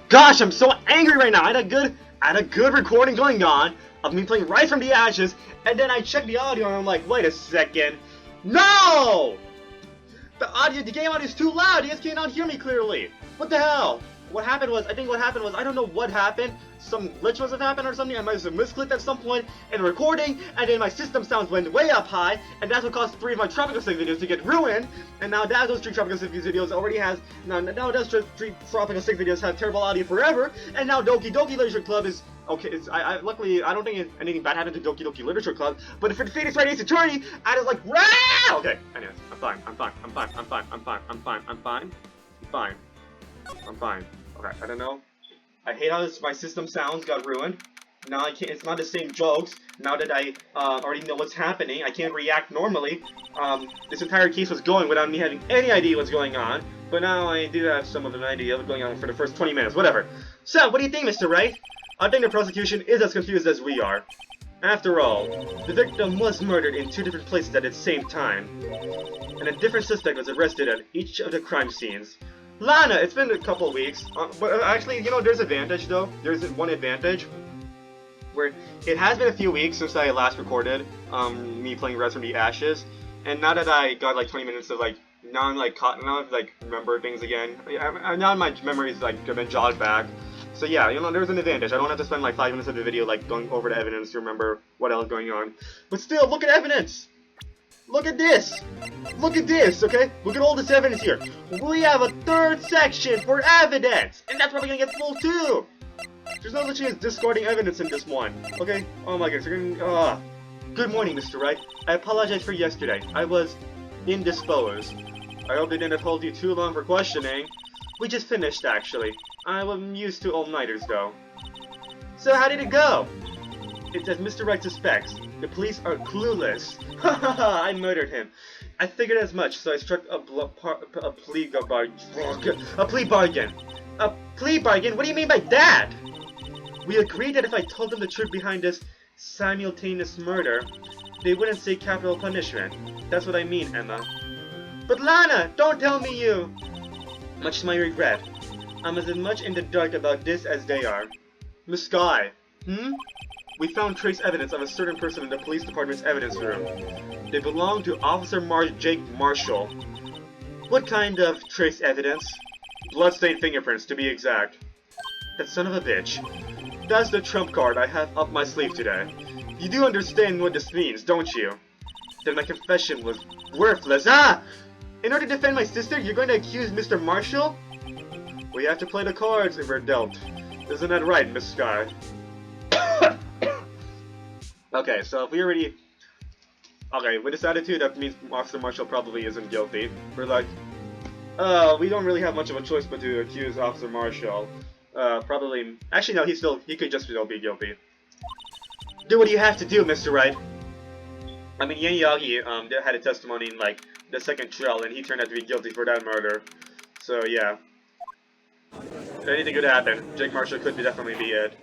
Gosh, I'm so angry right now. I had a good recording going on of me playing Rise from the Ashes, and then I checked the audio and I'm like, wait a second. No! The game audio is too loud. You guys cannot hear me clearly. What the hell? I think what happened was, I don't know what happened. Some glitch must have happened or something. I might have misclicked at some point in recording, and then my system sounds went way up high, and that's what caused 3 of my Tropical Stick videos to get ruined. And now that those 3 Tropical Stick videos already has, now those 3 Tropical Stick videos have terrible audio forever, and now Doki Doki Literature Club is, okay, luckily, I don't think anything bad happened to Doki Doki Literature Club, but for the Phoenix Wright Ace Attorney, I was like, wow! Okay, anyways, I'm fine. Okay, I don't know. I hate how my system sounds got ruined. Now I can't. It's not the same jokes. Now that I already know what's happening, I can't react normally. This entire case was going without me having any idea what's going on. But now I do have some of an idea of what's going on for the first 20 minutes. Whatever. So, what do you think, Mr. Wright? I think the prosecution is as confused as we are. After all, the victim was murdered in 2 different places at the same time, and a different suspect was arrested at each of the crime scenes. Lana, it's been a couple weeks, but actually, you know, there's advantage though. There's one advantage, where it has been a few weeks since I last recorded me playing Rise from the Ashes, and now that I got like 20 minutes of now I'm remember things again. Now my memories have been jogged back. So yeah, you know, there's an advantage. I don't have to spend like 5 minutes of the video going over the evidence to remember what else is going on. But still, look at evidence! Look at this! Look at this, okay? Look at all this evidence here. We have a 3rd section for evidence! And that's probably gonna get full too! There's no such thing as discarding evidence in this one, okay? Oh my goodness, you're gonna... Good morning, Mr. Wright. I apologize for yesterday. I was indisposed. I hope they didn't hold you too long for questioning. We just finished, actually. I'm used to all-nighters, though. So how did it go? It's as Mr. Wright suspects. The police are clueless. Hahaha, I murdered him. I figured as much, so I struck a plea bargain. A plea bargain? A plea bargain? What do you mean by that? We agreed that if I told them the truth behind this simultaneous murder, they wouldn't say capital punishment. That's what I mean, Emma. But Lana, don't tell me you... Much to my regret, I'm as much in the dark about this as they are. Miss Sky, We found trace evidence of a certain person in the police department's evidence room. They belong to Officer Jake Marshall. What kind of trace evidence? Bloodstained fingerprints, to be exact. That son of a bitch. That's the trump card I have up my sleeve today. You do understand what this means, don't you? Then my confession was worthless. In order to defend my sister, you're going to accuse Mr. Marshall? We have to play the cards if we're dealt. Isn't that right, Miss Sky? Okay, so if we already... Okay, with this attitude, that means Officer Marshall probably isn't guilty. We're like... we don't really have much of a choice but to accuse Officer Marshall. Probably... Actually, no, he could just still be guilty. Do what you have to do, Mr. Wright. I mean, Yen Yagi, had a testimony in, the 2nd trial, and he turned out to be guilty for that murder. So, yeah. If anything could happen, Jake Marshall could definitely be it.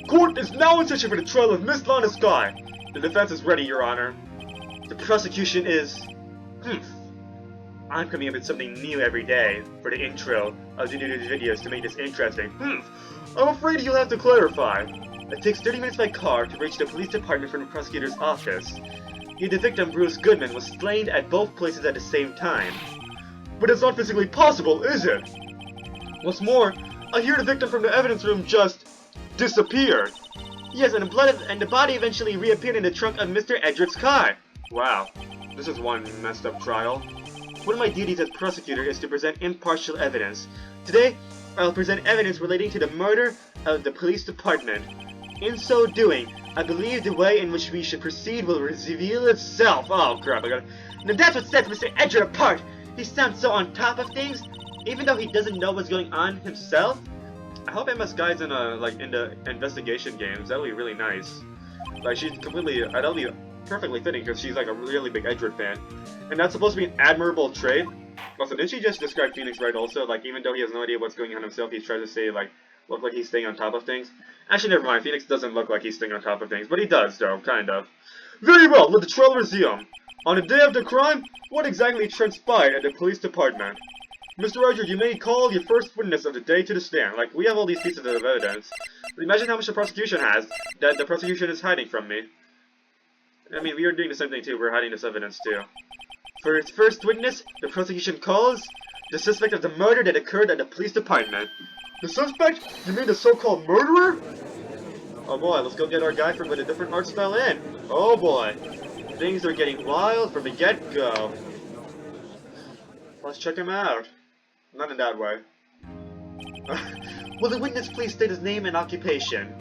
Court is now in session for the trial of Miss Lana Sky. The defense is ready, Your Honor. The prosecution is... I'm coming up with something new every day for the intro of the new videos to make this interesting. I'm afraid you'll have to clarify. It takes 30 minutes by car to reach the police department from the prosecutor's office. Yet the victim, Bruce Goodman, was slain at both places at the same time. But it's not physically possible, is it? What's more, I hear the victim from the evidence room just disappeared. Yes, and the body eventually reappeared in the trunk of Mr. Edgeworth's car. Wow, this is one messed up trial. One of my duties as prosecutor is to present impartial evidence. Today, I'll present evidence relating to the murder of the police department. In so doing, I believe the way in which we should proceed will reveal itself. Oh crap, Now that's what sets Mr. Edgeworth apart. He sounds so on top of things, even though he doesn't know what's going on himself. I hope Emma Sky's in the investigation games. That would be really nice. She's completely... that'll be perfectly fitting because she's a really big Edgeworth fan. And that's supposed to be an admirable trait. Also, didn't she just describe Phoenix Wright also? Even though he has no idea what's going on himself, he's trying to say, look like he's staying on top of things. Actually, never mind. Phoenix doesn't look like he's staying on top of things, but he does, though, kind of. Very well, let the trial resume. On the day of the crime, what exactly transpired at the police department? Mr. Roger, you may call your first witness of the day to the stand. Like, we have all these pieces of evidence. Imagine how much the prosecution has, that the prosecution is hiding from me. I mean, we are doing the same thing too, we're hiding this evidence too. For its first witness, the prosecution calls the suspect of the murder that occurred at the police department. The suspect? You mean the so-called murderer? Oh boy, let's go get our guy from with a different art style in. Oh boy. Things are getting wild from the get-go. Let's check him out. Not in that way. Will the witness please state his name and occupation?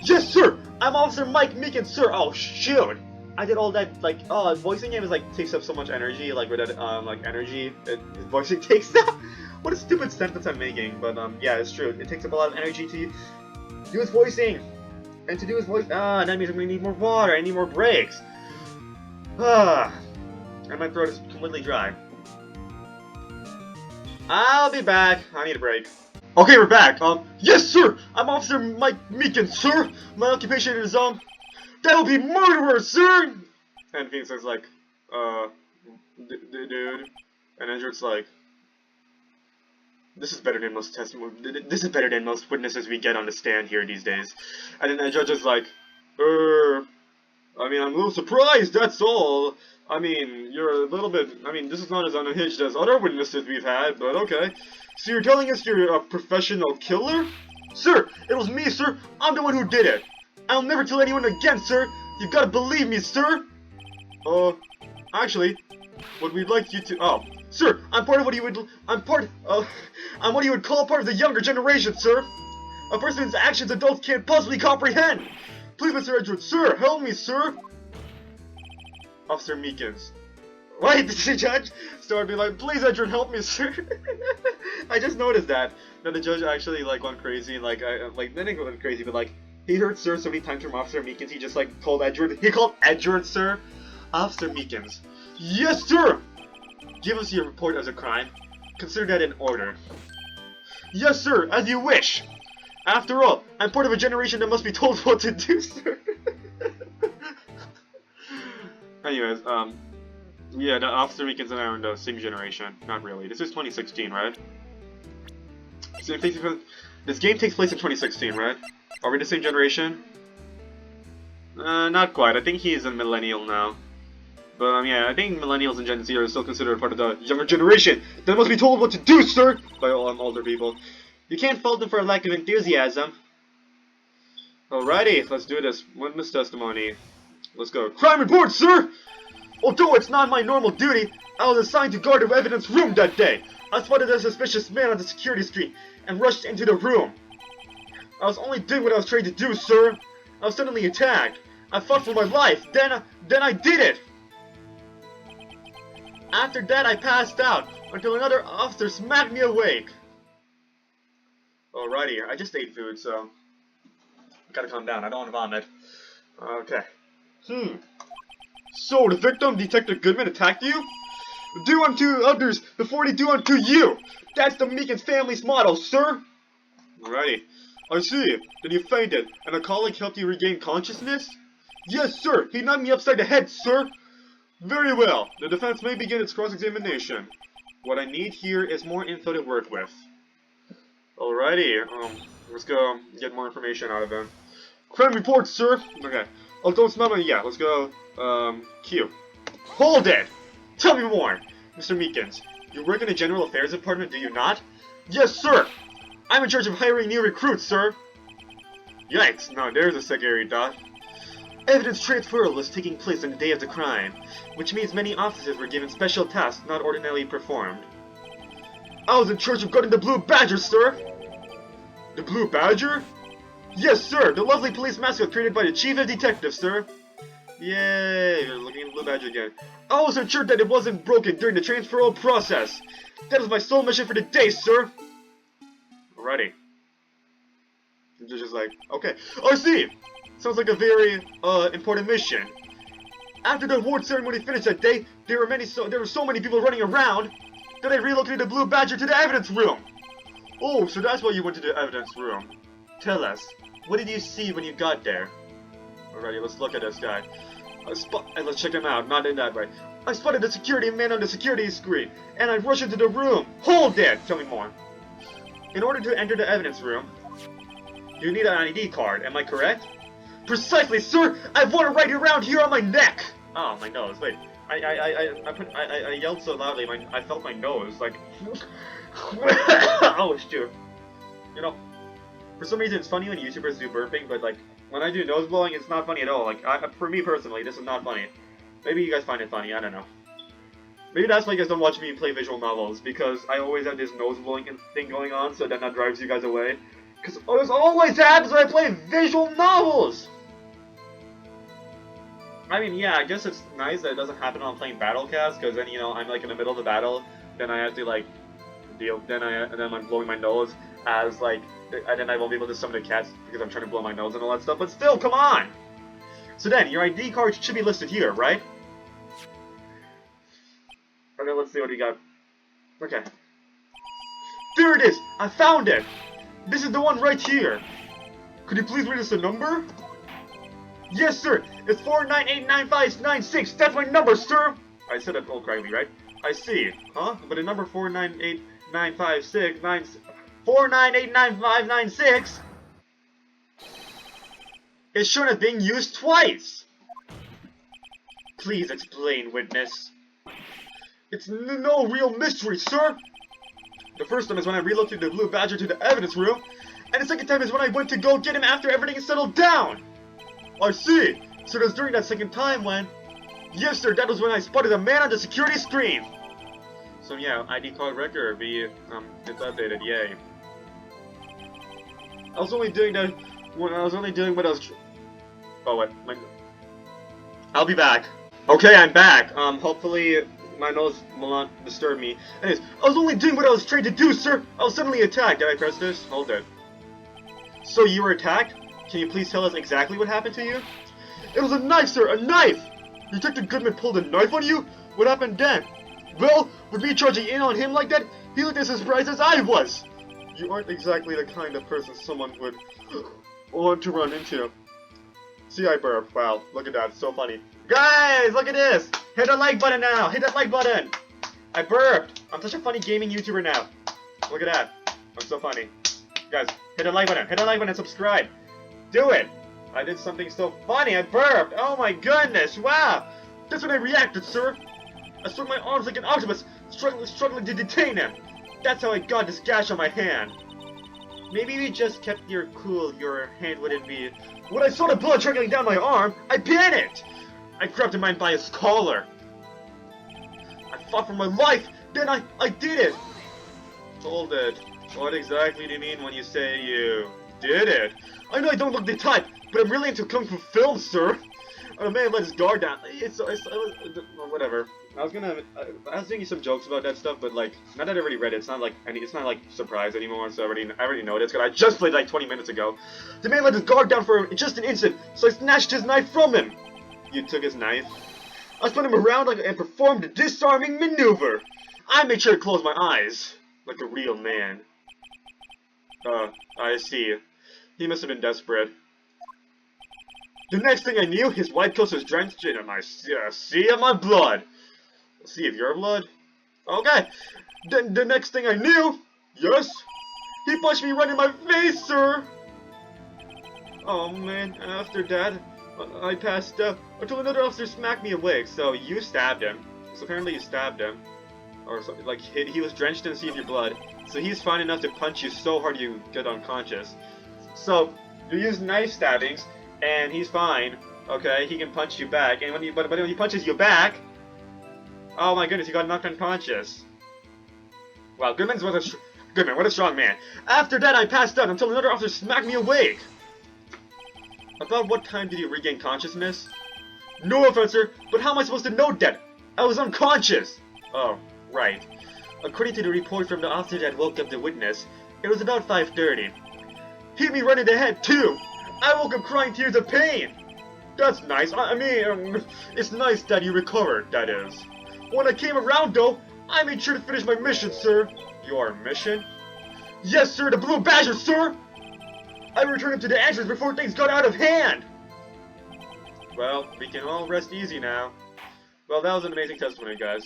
Yes, sir! I'm Officer Mike Meekin, sir! Oh, shoot! I did all that, like, voicing him is, like, takes up so much energy, like, with that, like, energy that voicing takes up. What a stupid sentence I'm making, but, yeah, it's true. It takes up a lot of energy to do his voicing. And to do his voice, that means I'm gonna need more water, I need more breaks. And my throat is completely dry. I'll be back. I need a break. Okay, we're back. Yes, sir! I'm Officer Mike Meekin, sir! My occupation is, that'll be murderer, sir! And Phoenix is like, dude. And Andrew's like, this is better than most testimony. This is better than most witnesses we get on the stand here these days. And then the judge is like, I mean, I'm a little surprised, that's all. I mean, you're a little bit, I mean, this is not as unhinged as other witnesses we've had, but okay. So you're telling us you're a professional killer? Sir, it was me, sir. I'm the one who did it. I'll never tell anyone again, sir. You've got to believe me, sir. Actually, what we'd like you to, sir, I'm part of what you would, I'm what you would call part of the younger generation, sir. A person's actions adults can't possibly comprehend. Please, Mr. Edgewood, sir, help me, sir. Officer Meekins. Wait, did the judge start being like, please, Edgewood, help me, sir? I just noticed that. Then the judge actually, like, went crazy, like, they didn't go crazy, but, like, he heard sir so many times from Officer Meekins, he just, like, called Edgewood. He called Edgewood, sir. Officer Meekins. Yes, sir! Give us your report as a crime. Consider that in order. Yes, sir, as you wish. After all, I'm part of a generation that must be told what to do, sir. Anyways, yeah, the Officer Meekins and I are in the same generation. Not really. This is 2016, right? So this game takes place in 2016, right? Are we the same generation? Not quite. I think he's a millennial now. But, yeah, I think millennials and Gen Z are still considered part of the younger generation that must be told what to do, sir! By all older people. You can't fault them for a lack of enthusiasm. Alrighty, let's do this. Witness testimony. Let's go. Crime report, sir! Although it's not my normal duty, I was assigned to guard the evidence room that day. I spotted a suspicious man on the security screen and rushed into the room. I was only doing what I was trained to do, sir. I was suddenly attacked. I fought for my life. Then I did it. After that, I passed out until another officer smacked me awake. Alrighty, I just ate food, so gotta calm down. I don't want to vomit. Okay. So, the victim, Detective Goodman, attacked you? Do unto others before they do unto you! That's the Meekins family's motto, sir! Alrighty. I see. Then you fainted, and a colleague helped you regain consciousness? Yes, sir! He knocked me upside the head, sir! Very well. The defense may begin its cross-examination. What I need here is more info to work with. Alrighty, let's go get more information out of him. Crime report, sir! Okay. Although it's not a, yeah, let's go, Q. Hold it! Tell me more! Mr. Meekins, you work in the General Affairs Department, do you not? Yes, sir! I'm in charge of hiring new recruits, sir! Yikes, now there's a scary thought. Evidence transfer was taking place on the day of the crime, which means many officers were given special tasks not ordinarily performed. I was in charge of guarding the Blue Badger, sir! The Blue Badger? Yes, sir! The lovely police mascot created by the Chief of Detectives, sir! Yay! You're looking at the Blue Badger again. I was ensured that it wasn't broken during the transferal process! That is my sole mission for the day, sir! Alrighty. The judge is like, okay. I see! Sounds like a very, important mission. After the award ceremony finished that day, there were so many people running around that I relocated the Blue Badger to the evidence room! Oh, so that's why you went to the evidence room. Tell us, what did you see when you got there? Alrighty, let's look at this guy. Let's check him out, not in that way. I spotted the security man on the security screen, and I rushed into the room. Hold it! Tell me more. In order to enter the evidence room, you need an ID card, am I correct? Precisely, sir! I've worn it right around here on my neck! Oh, my nose, wait. I yelled so loudly, I felt my nose, like... oh, shoot. You know, for some reason it's funny when YouTubers do burping, but like, when I do nose blowing, it's not funny at all. Like, for me personally, this is not funny. Maybe you guys find it funny, I don't know. Maybe that's why you guys don't watch me play visual novels, because I always have this nose blowing thing going on, so then that drives you guys away. Because this always happens when I play visual novels! I mean, yeah, I guess it's nice that it doesn't happen when I'm playing Battlecast, because then, you know, I'm like in the middle of the battle, then I have to like, then I'm blowing my nose as like, and then I won't be able to summon the cats because I'm trying to blow my nose and all that stuff, but still, come on! So then, your ID card should be listed here, right? Okay, let's see what we got. Okay. There it is! I found it! This is the one right here! Could you please read us the number? Yes, sir! It's 4989596! That's my number, sir! I said that all correctly, right? I see. Huh? But the number 4989596 is shown as being used twice! Please explain, witness. It's no real mystery, sir! The first time is when I relocated the Blue Badger to the evidence room, and the second time is when I went to go get him after everything is settled down! I see! So it was during that second time when... Yes, sir, that was when I spotted a man on the security screen! So yeah, ID card record it's updated, yay. I was only doing that when I was only doing what I was... Oh, wait, I'll be back. Okay, I'm back. Hopefully my nose will not disturb me. Anyways, I was only doing what I was trained to do, sir! I was suddenly attacked. Did I press this? Hold it. So you were attacked? Can you please tell us exactly what happened to you? It was a knife, sir! A knife! Detective Goodman pulled a knife on you? What happened then? Well, with me charging in on him like that, he looked as surprised as I was! You aren't exactly the kind of person someone would want to run into. See, I burp. Wow, look at that. So funny. Guys, look at this! Hit the like button now! Hit that like button! I burped! I'm such a funny gaming YouTuber now. Look at that. I'm so funny. Guys, hit the like button. Hit the like button and subscribe. Do it! I did something so funny. I burped! Oh my goodness! Wow! That's when I reacted, sir! I swung my arms like an octopus, struggling to detain him. That's how I got this gash on my hand. Maybe if you just kept your cool, your hand wouldn't be... When I saw the blood trickling down my arm, I panicked! I grabbed him by his collar. I fought for my life, then I did it! Hold it. What exactly do you mean when you say you did it? I know I don't look the type, but I'm really into kung fu films, sir! A man let his guard down. Whatever. I was doing some jokes about that stuff, but like, now that I already read it, it's not like surprise anymore. So I already know this, because I just played like 20 minutes ago. The man let his guard down for just an instant, so I snatched his knife from him. You took his knife. I spun him around and performed a disarming maneuver. I made sure to close my eyes, like a real man. I see. He must have been desperate. The next thing I knew, his white coat was drenched in my sea of my blood. Sea of your blood? Okay. Then the next thing I knew, yes, he punched me right in my face, sir. Oh man, after that, I passed out until another officer smacked me awake. So you stabbed him. So apparently you stabbed him. Or something, like he was drenched in the sea of your blood. So he's fine enough to punch you so hard you get unconscious. So you use knife stabbings, and he's fine. Okay, he can punch you back. And when he punches you back, oh my goodness, you got knocked unconscious. Wow, Goodman, what a strong man. After that, I passed out until another officer smacked me awake. About what time did you regain consciousness? No offense, sir, but how am I supposed to know that? I was unconscious. Oh, right. According to the report from the officer that woke up the witness, it was about 5:30. Hit me right in the head, too. I woke up crying tears of pain. That's nice. I mean, it's nice that you recovered, that is. When I came around, though, I made sure to finish my mission, sir. Your mission? Yes, sir, the Blue Badger, sir! I returned him to the entrance before things got out of hand! Well, we can all rest easy now. Well, that was an amazing testimony, guys.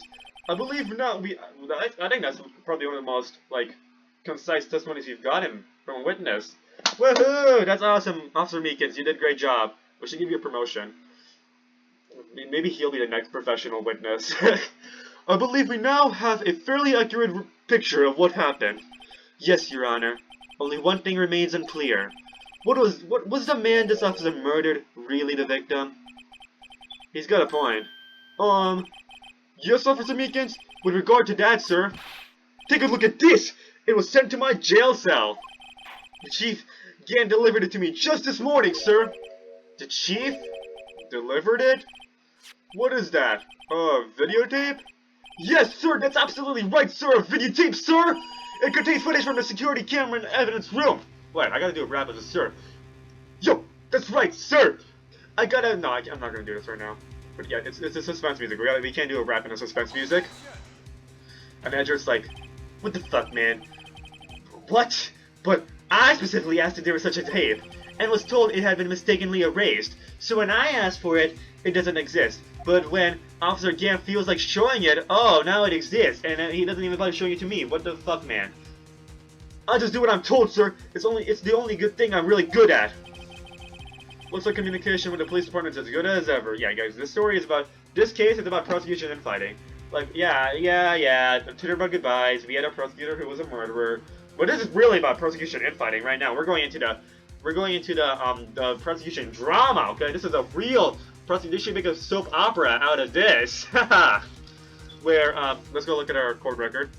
I believe now I think that's probably one of the most, like, concise testimonies you've gotten from a witness. Woohoo! That's awesome, Officer Meekins. You did a great job. We should give you a promotion. Maybe he'll be the next professional witness. I believe we now have a fairly accurate picture of what happened. Yes, Your Honor. Only one thing remains unclear. What was the man this officer murdered really the victim? He's got a point. Yes, Officer Meekins. With regard to that, sir. Take a look at this! It was sent to my jail cell. The Chief again delivered it to me just this morning, sir. The Chief delivered it? What is that? Videotape? Yes, sir, that's absolutely right, sir. A videotape, sir. It contains footage from the security camera in the evidence room. Wait, I gotta do a rap as a sir. Yo, that's right, sir. No, I'm not gonna do this right now. But yeah, it's a suspense music. We can't do a rap in a suspense music. And Edgar's like, what the fuck, man? What? But I specifically asked if there was such a tape, and was told it had been mistakenly erased. So when I asked for it, it doesn't exist. But when Officer Gant feels like showing it, oh, now it exists, and he doesn't even bother showing it to me. What the fuck, man? I'll just do what I'm told, sir. It's the only good thing I'm really good at. Looks like communication with the police department is as good as ever. Yeah, guys, this case is about prosecution and fighting. Like, yeah, Twitter about goodbyes. We had a prosecutor who was a murderer. But this is really about prosecution and fighting right now. We're going into the prosecution drama, okay? This is a real prosecution. They should make a soap opera out of this. Where, let's go look at our court record.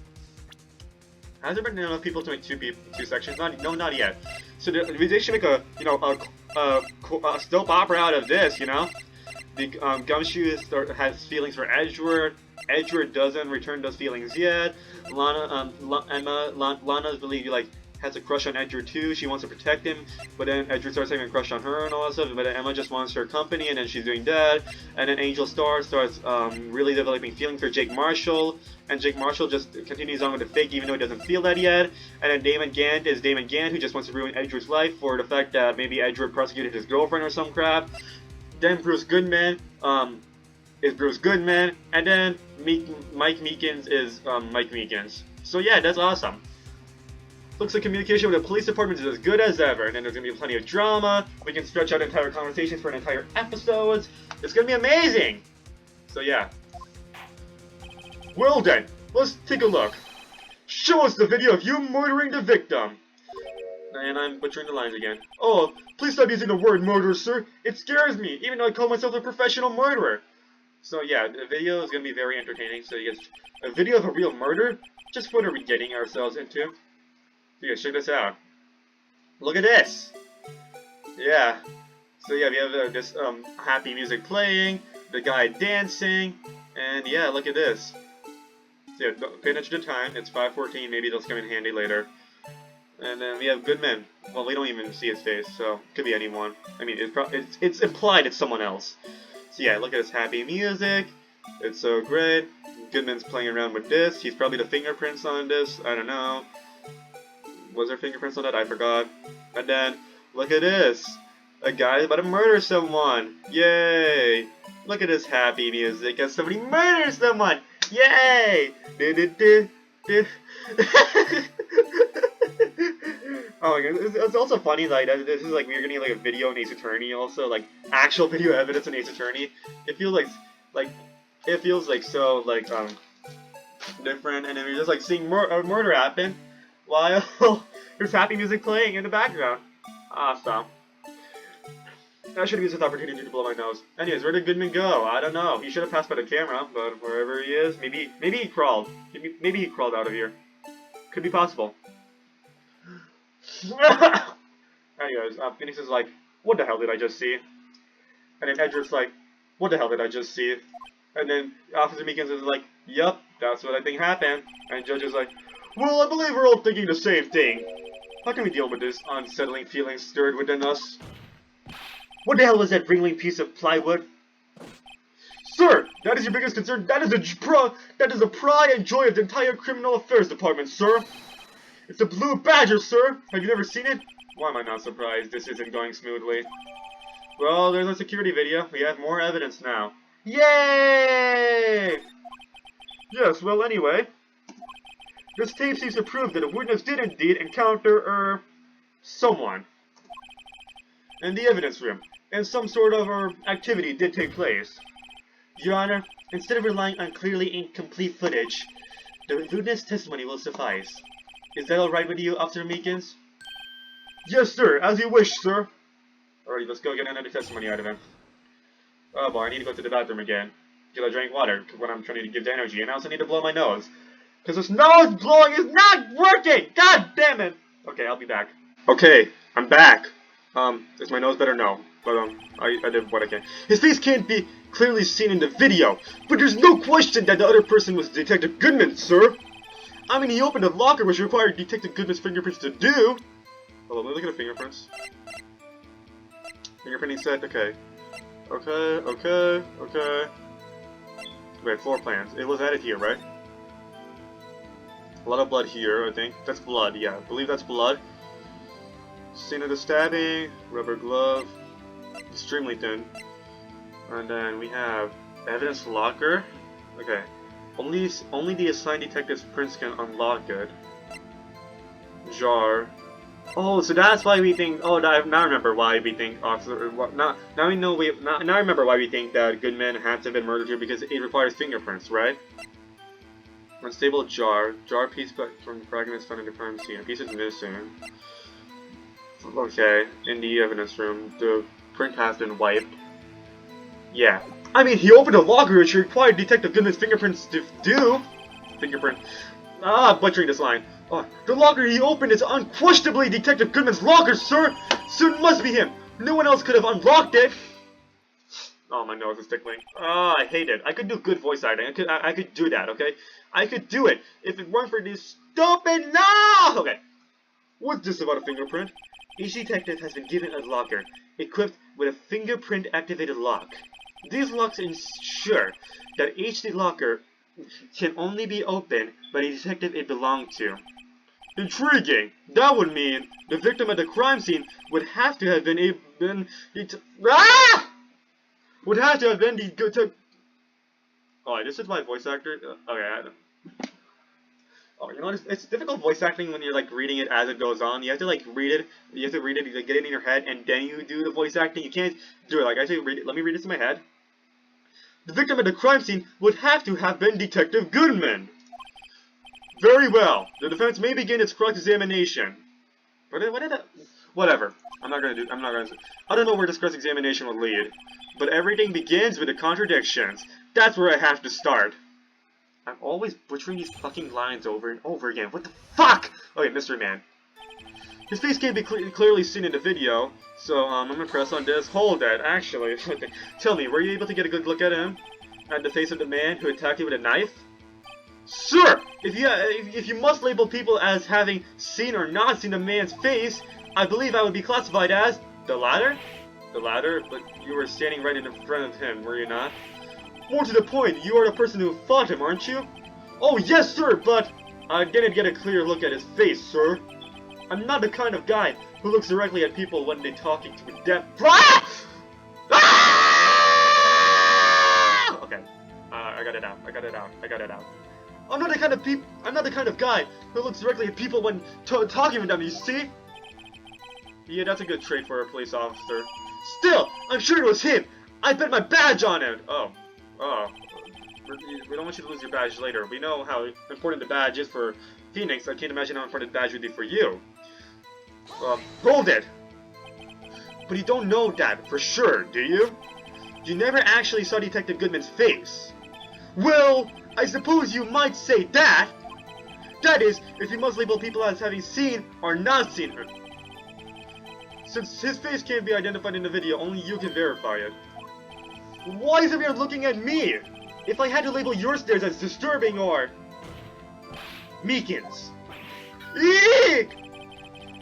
Has there been enough people to make two sections? No, not yet. So they should make a soap opera out of this, you know? The Gumshoe has feelings for Edgeworth. Edgeworth doesn't return those feelings yet. Lana's believe has a crush on Edgeworth too. She wants to protect him, but then Edgeworth starts having a crush on her and all that stuff. But then Emma just wants her company, and then she's doing that. And then Angel Star starts really developing feelings for Jake Marshall, and Jake Marshall just continues on with the fake, even though he doesn't feel that yet. And then Damon Gant is Damon Gant, who just wants to ruin Edgeworth's life for the fact that maybe Edgeworth prosecuted his girlfriend or some crap. Then Bruce Goodman is Bruce Goodman, and then Mike Meekins is Mike Meekins. So yeah, that's awesome. Looks like communication with the police department is as good as ever, and then there's gonna be plenty of drama. We can stretch out entire conversations for an entire episodes. It's gonna be amazing. So yeah. Well then, let's take a look. Show us the video of you murdering the victim. And I'm butchering the lines again. Oh, please stop using the word murder, sir. It scares me, even though I call myself a professional murderer. So yeah, the video is gonna be very entertaining. So you guys, a video of a real murder? Just what are we getting ourselves into? So you guys, check this out. Look at this! Yeah. So yeah, we have this happy music playing, the guy dancing, and yeah, look at this. So yeah, pay attention to time, it's 5:14, maybe they'll come in handy later. And then we have Goodman. Well, we don't even see his face, so could be anyone. I mean, it's implied it's someone else. So yeah, look at this happy music. It's so great. Goodman's playing around with this. He's probably the fingerprints on this. I don't know. Was there fingerprints on that? I forgot. And then, look at this. A guy's about to murder someone. Yay! Look at this happy music as somebody murders someone. Yay! Oh my god, it's also funny, like, this is like, we're getting like a video in Ace Attorney also, like, actual video evidence in Ace Attorney. It feels like so, like, different, and then we're just like seeing a murder happen, while there's happy music playing in the background. Awesome. I should have used this opportunity to blow my nose. Anyways, where did Goodman go? I don't know. He should have passed by the camera, but wherever he is, maybe he crawled. Maybe he crawled out of here. Could be possible. Anyways, Phoenix is like, what the hell did I just see? And then Edgeworth's like, what the hell did I just see? And then Officer Meekins is like, yup, that's what I think happened. And Judge is like, well, I believe we're all thinking the same thing. How can we deal with this unsettling feeling stirred within us? What the hell was that wriggling piece of plywood? Sir, that is your biggest concern. That is the pride and joy of the entire criminal affairs department, sir. It's a blue badger, sir. Have you never seen it? Why am I not surprised this isn't going smoothly? Well, there's a security video. We have more evidence now. Yay! Yes, well anyway, this tape seems to prove that a witness did indeed encounter, someone in the evidence room, and some sort of, activity did take place. Your Honor, instead of relying on clearly incomplete footage, the witness testimony will suffice. Is that alright with you, Officer Meekins? Yes, sir, as you wish, sir. Alright, let's go get another testimony out of him. Oh boy, I need to go to the bathroom again. Because I drank water when I'm trying to give the energy, and I also need to blow my nose. Because this nose blowing is not working! God damn it! Okay, I'll be back. Okay, I'm back. Is my nose better? No. But, I did what I can. His face can't be clearly seen in the video, but there's no question that the other person was Detective Goodman, sir. I mean, he opened a locker which required Detective Goodman's fingerprints to do. Hold on, let me look at the fingerprints. Fingerprinting set, okay. Okay. Wait, floor plans. It was added here, right? A lot of blood here, I think. That's blood, yeah. I believe that's blood. Scene of the stabbing, rubber glove, extremely thin. And then we have evidence locker. Okay. Only the assigned detective's prints can unlock it. Jar. Oh, so that's why we think. Oh, now I remember why we think Officer. Now we know now I remember why we think that Goodman had to have been murdered here, because it requires fingerprints, right? Unstable jar. Jar piece from fragments found in the crime scene. A piece is missing. Okay, in the evidence room, the print has been wiped. Yeah. I mean, he opened a locker which required Detective Goodman's fingerprints to do. Fingerprint. Butchering this line. The locker he opened is unquestionably Detective Goodman's locker, sir! So it must be him! No one else could have unlocked it! Oh, my nose is tickling. I hate it. I could do good voice acting. I could do that, okay? I could do it if it weren't for this stupid no! Okay. What's this about a fingerprint? Each detective has been given a locker, equipped with a fingerprint-activated lock. These locks ensure that each locker can only be opened by the detective it belonged to. Intriguing! That would mean the victim at the crime scene would have to have been would have to have been the good. Oh, this is my voice actor. Okay. Oh, you know, it's difficult voice acting when you're like reading it as it goes on. You have to like read it. You have to read it. You get it in your head, and then you do the voice acting. You can't do it like I say. Read it. Let me read this in my head. The victim at the crime scene would have to have been Detective Goodman. Very well. The defense may begin its cross-examination. Whatever. I don't know where this cross-examination will lead. But everything begins with the contradictions. That's where I have to start. I'm always butchering these fucking lines over and over again. What the fuck? Okay, Mystery Man. His face can't be clearly seen in the video, so I'm gonna press on this. Hold that, actually. Tell me, were you able to get a good look at him? At the face of the man who attacked you with a knife? Sir! If you must label people as having seen or not seen the man's face, I believe I would be classified as the latter? The latter? But you were standing right in front of him, were you not? More to the point, you are the person who fought him, aren't you? Oh, yes, sir, but I didn't get a clear look at his face, sir. I'm not the kind of guy who looks directly at people when they're talking to a deaf. Okay, I got it out. I'm not the kind of guy who looks directly at people when talking with them. You see? Yeah, that's a good trait for a police officer. Still, I'm sure it was him. I bet my badge on it. Oh. We don't want you to lose your badge later. We know how important the badge is for Phoenix. I can't imagine how important the badge would be for you. Hold it! But you don't know that for sure, do you? You never actually saw Detective Goodman's face. Well, I suppose you might say that. That is, if you must label people as having seen or not seen her. Since his face can't be identified in the video, only you can verify it. Why is everyone looking at me? If I had to label your stares as disturbing or... Meekins. Eek!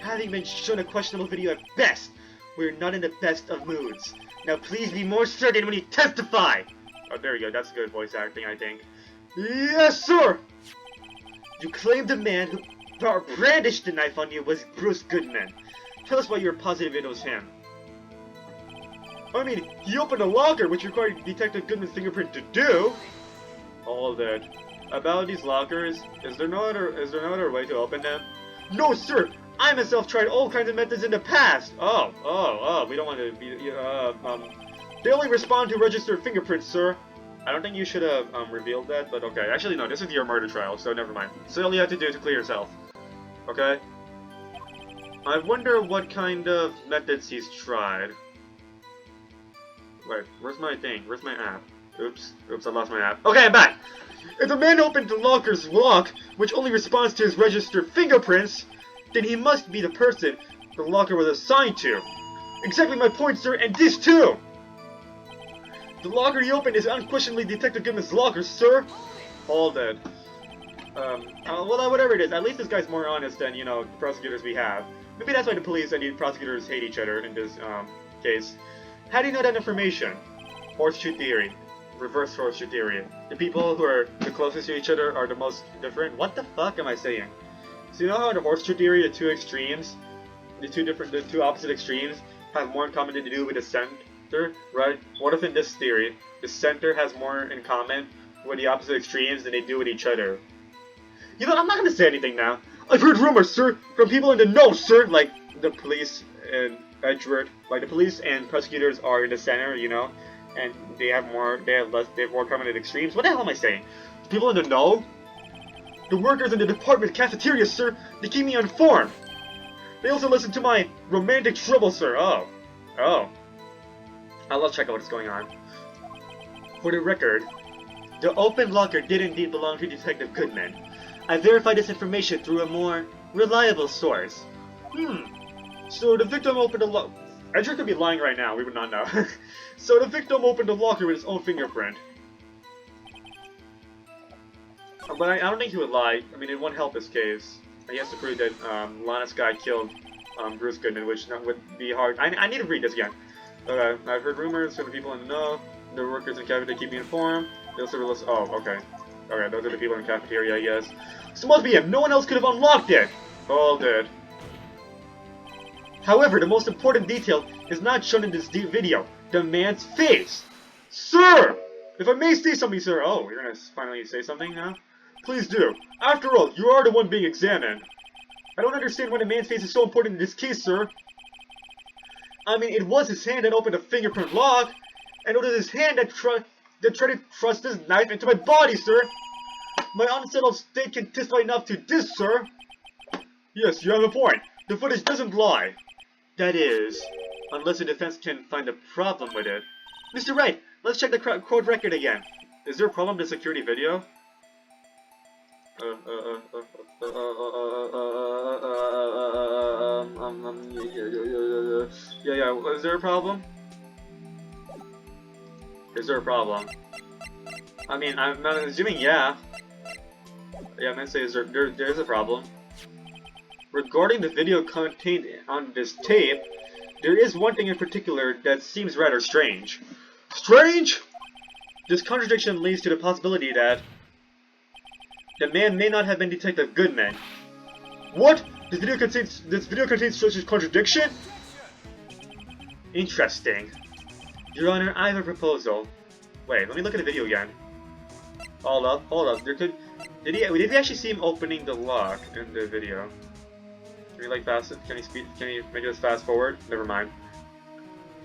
Having been shown a questionable video at best, we're not in the best of moods. Now please be more certain when you testify! Oh, there we go. That's good voice acting, I think. Yes, sir! You claimed the man who brandished the knife on you was Bruce Goodman. Tell us why you're positive it was him. I mean, he opened a locker, which required Detective Goodman's fingerprint to do. All that. About these lockers, is there no other way to open them? No, sir! I myself tried all kinds of methods in the past! We don't want to be, they only respond to registered fingerprints, sir. I don't think you should have, revealed that, but okay. Actually, no, this is your murder trial, so never mind. So all you have to do to clear yourself. Okay? I wonder what kind of methods he's tried. Wait, where's my thing? Where's my app? Oops, I lost my app. Okay, I'm back! If the man opened the locker's lock, which only responds to his registered fingerprints, then he must be the person the locker was assigned to. Exactly my point, sir, and this too! The locker he opened is unquestionably Detective Goodman's locker, sir! All dead. Well, whatever it is, at least this guy's more honest than, you know, the prosecutors we have. Maybe that's why the police and the prosecutors hate each other in this, case. How do you know that information? Horseshoe theory. Reverse horseshoe theory. The people who are the closest to each other are the most different. What the fuck am I saying? So you know how in the horseshoe theory, the two extremes, the two opposite extremes, have more in common than they do with the center, right? What if in this theory, the center has more in common with the opposite extremes than they do with each other? You know, I'm not gonna say anything now. I've heard rumors, sir, from people in the know, sir, like the police and Edgeworth, like the police and prosecutors are in the center, you know, and they have more common at extremes. What the hell am I saying? People in the know? The workers in the department cafeteria, sir, they keep me informed. They also listen to my romantic trouble, sir. Oh. I'll check out what's going on. For the record, the open locker did indeed belong to Detective Goodman. I verified this information through a more reliable source. So the victim opened the locker. Edger could be lying right now, we would not know. So the victim opened the locker with his own fingerprint. But I don't think he would lie. I mean, it won't help his case. He has to prove that Lana's guy killed Bruce Goodman, which would be hard. I need to read this again. Okay, I've heard rumors from the people in the know. The workers in the cafeteria keep me informed. They also listen. Oh, okay. Okay, those are the people in the cafeteria, I guess. So it must be him. No one else could have unlocked it. All dead. However, the most important detail is not shown in this video. The man's face. Sir! If I may say something, sir. Oh, you're gonna finally say something now? Please do. After all, you are the one being examined. I don't understand why the man's face is so important in this case, sir. I mean, it was his hand that opened the fingerprint lock, and it was his hand that tried to thrust his knife into my body, sir. My unsettled state can testify enough to this, sir. Yes, you have a point. The footage doesn't lie. That is, unless the defense can find a problem with it. Mr. Wright, let's check the court record again. Is there a problem with the security video? Yeah, is there a problem? Is there a problem? I mean, I'm assuming yeah. Yeah, I'm gonna say there's a problem. Regarding the video contained on this tape, there is one thing in particular that seems rather strange. Strange? This contradiction leads to the possibility that the man may not have been Detective Goodman. What? This video contains such a contradiction? Interesting. Your Honor, I have a proposal. Wait, let me look at the video again. Hold up. Did we actually see him opening the lock in the video? Can we fast it? Can you make this fast forward? Never mind.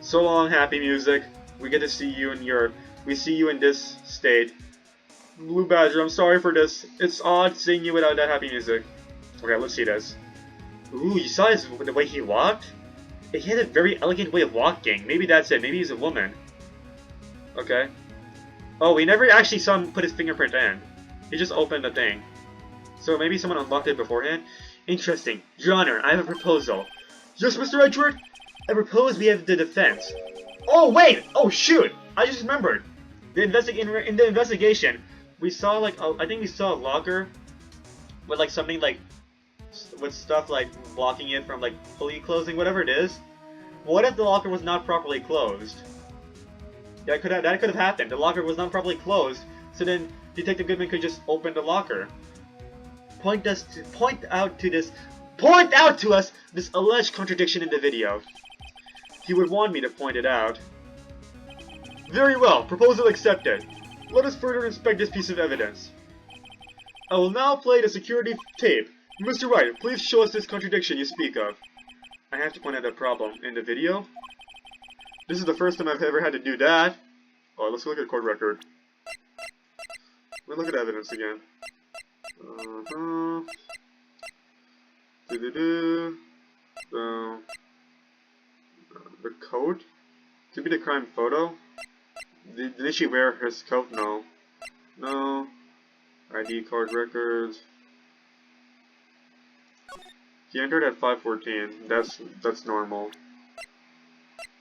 So long, happy music. We get to see you in this state. Blue Badger, I'm sorry for this. It's odd seeing you without that happy music. Okay, let's see this. Ooh, you saw the way he walked? He had a very elegant way of walking. Maybe that's it. Maybe he's a woman. Okay. Oh, we never actually saw him put his fingerprint in. He just opened the thing. So maybe someone unlocked it beforehand? Interesting. Your Honor, I have a proposal. Yes, Mr. Edgeworth? I propose we have the defense. Oh, wait! Oh, shoot! I just remembered. In the investigation, we saw, I think we saw a locker with, something, with stuff, blocking it from, fully closing, whatever it is. What if the locker was not properly closed? That could have happened. The locker was not properly closed, so then Detective Goodman could just open the locker. Point out to us this alleged contradiction in the video. He would want me to point it out. Very well, proposal accepted. Let us further inspect this piece of evidence. I will now play the security tape. Mr. Wright, please show us this contradiction you speak of. I have to point out a problem in the video. This is the first time I've ever had to do that. Oh, let's look at court record. Let me look at evidence again. The coat? Could be the crime photo? Did she wear his coat? No. No. ID card records. He entered at 5:14. That's normal.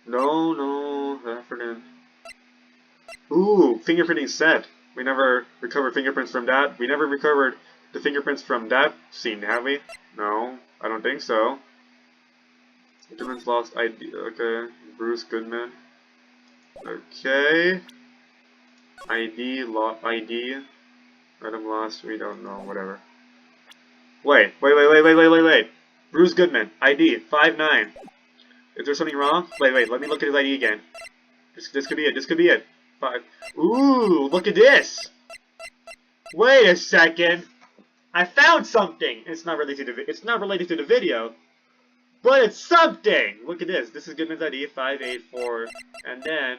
No, Heffernan. Ooh, fingerprinting set. We never recovered fingerprints from that. We never recovered the fingerprints from that scene, have we? No, I don't think so. Goodman's lost ID. Okay, Bruce Goodman. Okay. ID. Item lost. We don't know. Whatever. Wait. Bruce Goodman. ID 59. Is there something wrong? Wait. Let me look at his ID again. This could be it. This could be it. 5. Ooh, look at this. Wait a second. I found something. It's not related to the video, but it's something. Look at this. This is Goodman's ID 584, and then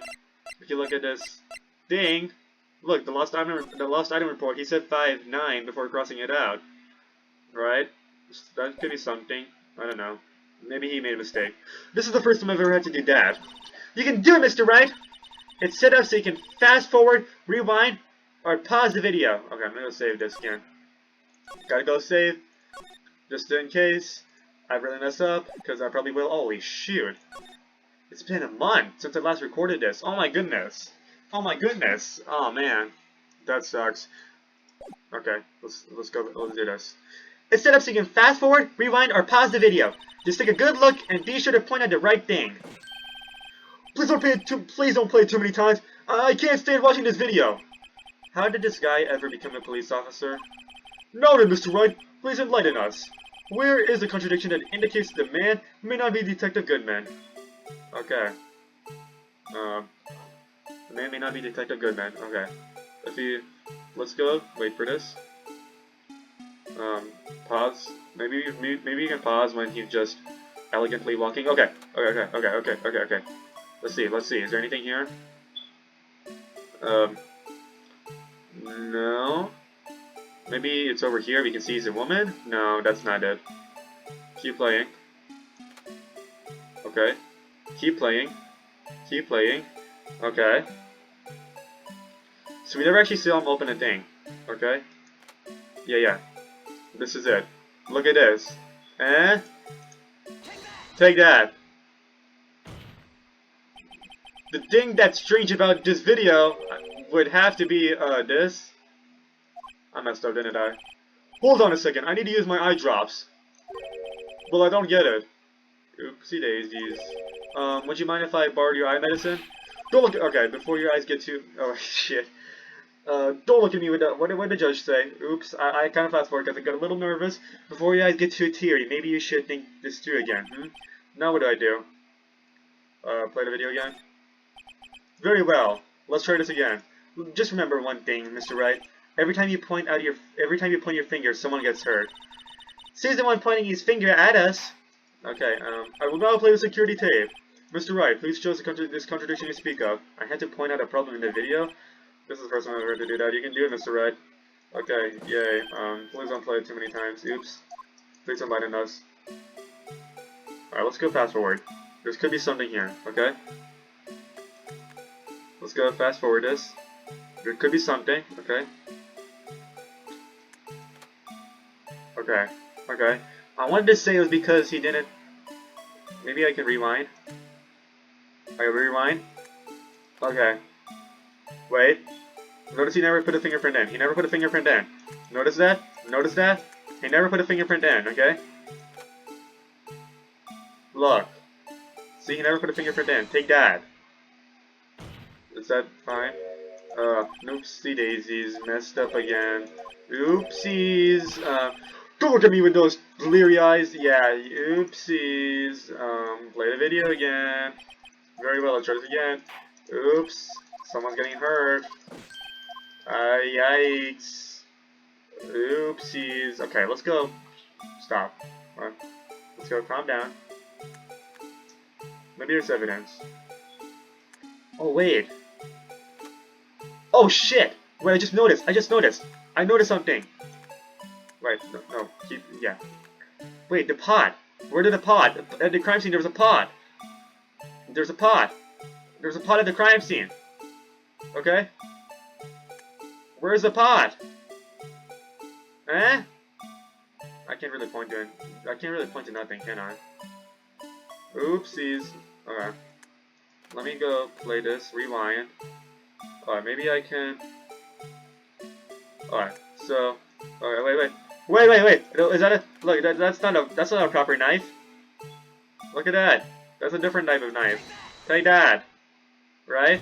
if you look at this thing, look, the lost item report. He said 59 before crossing it out. Right? That could be something. I don't know. Maybe he made a mistake. This is the first time I've ever had to do that. You can do it, Mr. Wright. It's set up so you can fast forward, rewind, or pause the video. Okay, I'm gonna save this again. Gotta go save, just in case I really mess up, because I probably will. Holy shoot. It's been a month since I last recorded this. Oh my goodness. Oh man. That sucks. Okay, let's go. Let's do this. It's set up so you can fast forward, rewind, or pause the video. Just take a good look and be sure to point at the right thing. Please don't play it too many times. I can't stand watching this video. How did this guy ever become a police officer? Noted, Mr. Wright. Please enlighten us. Where is the contradiction that indicates the man may not be Detective Goodman? Okay. The man may not be Detective Goodman. Okay. Let's go. Wait for this. Pause. Maybe you can pause when he's just elegantly walking. Okay. Let's see. Is there anything here? No. Maybe it's over here. We can see he's a woman. No, that's not it. Keep playing. Okay. Keep playing. Okay. So we never actually saw him open a thing. Okay. Yeah. This is it. Look at this. Take that. The thing that's strange about this video would have to be, this. I messed up, didn't I? Hold on a second, I need to use my eye drops. Well, I don't get it. Oopsie daisies. Would you mind if I borrowed your eye medicine? Don't look at— okay, before your eyes get too— oh, shit. Don't look at me with that— what did the judge say? Oops, I kind of fast forward because I got a little nervous. Before your eyes get too teary, maybe you should think this through again, Now what do I do? Play the video again? Very well. Let's try this again. Just remember one thing, Mr. Wright. Every time you point your finger, someone gets hurt. Says the one pointing his finger at us. Okay, I will now play the security tape. Mr. Wright, please show us this contradiction you speak of. I had to point out a problem in the video. This is the first time I've ever had to do that. You can do it, Mr. Wright. Okay, yay. Please don't play it too many times. Oops. Please enlighten us. Alright, let's go fast forward. There could be something here, okay? Let's go fast forward this. There could be something, okay? Okay. I wanted to say it was because he didn't— maybe I can rewind. I rewind? Okay. Wait. Notice he never put a fingerprint in. He never put a fingerprint in. Notice that? Notice that? He never put a fingerprint in, okay? Look. See, he never put a fingerprint in. Take that. Is that fine? Oopsie daisies. Messed up again. Oopsies. Don't look at me with those bleary eyes. Yeah, oopsies. Play the video again. Very well, let's try this again. Oops. Someone's getting hurt. Yikes. Oopsies. Okay, let's go. Stop. Alright. Let's go. Calm down. Maybe there's evidence. Oh, wait. Oh, shit! Wait, I just noticed. I noticed something. Wait, no. Yeah. Wait, the pod. Where did the pod? At the crime scene, there was a pod. There's a pod. There's a pod at the crime scene. Okay? Where's the pod? Eh? I can't really point to it. I can't really point to nothing, can I? Oopsies. Okay. Let me go play this. Rewind. Alright, maybe I can... Alright, so... Alright, wait. Is that a... Look, that's not a proper knife. Look at that. That's a different type of knife. Take that. Right?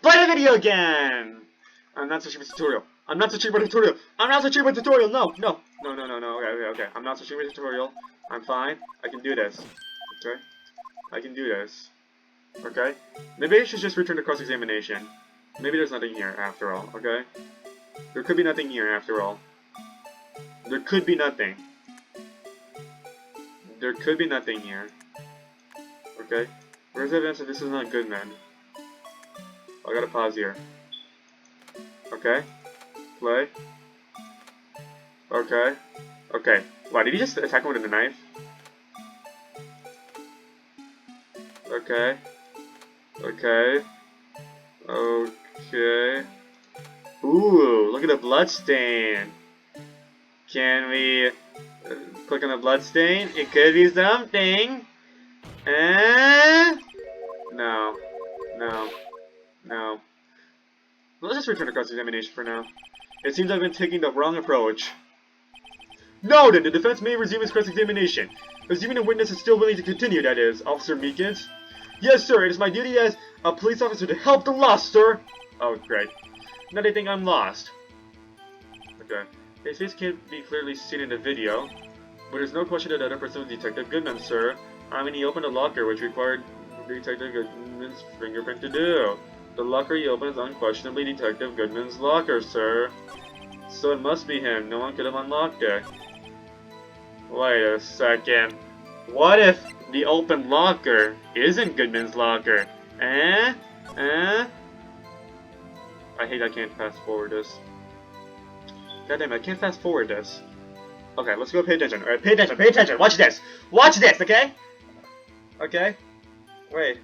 Play the video again! I'm not switching with tutorial. No. Okay. I'm not switching with tutorial. I'm fine. I can do this. Okay? I can do this. Okay? Maybe I should just return to cross-examination. Maybe there's nothing here after all, okay? There could be nothing here after all. There could be nothing. There could be nothing here. Okay? Where's evidence that this is not Goodman? I gotta pause here. Okay? Play. Okay. Okay. Wow, did he just attack him with a knife? Okay. Okay. Okay. Ooh, look at the blood stain. Can we click on the blood stain? It could be something. No. No. No. Let's just return to cross-examination for now. It seems I've been taking the wrong approach. Noted! The defense may resume its cross-examination. Assuming the witness is still willing to continue, that is. Officer Meekins? Yes, sir. It is my duty as a police officer to help the lost, sir. Oh, great. Now they think I'm lost. Okay. His face can't be clearly seen in the video, but there's no question that the other person was Detective Goodman, sir. I mean, he opened a locker, which required Detective Goodman's fingerprint to do. The locker he opened is unquestionably Detective Goodman's locker, sir. So it must be him. No one could have unlocked it. Wait a second. What if the open locker isn't Goodman's locker? I hate I can't fast forward this. Goddamn, I can't fast forward this. Okay, let's go pay attention. Alright, pay attention. Watch this. Watch this, okay? Okay? Wait.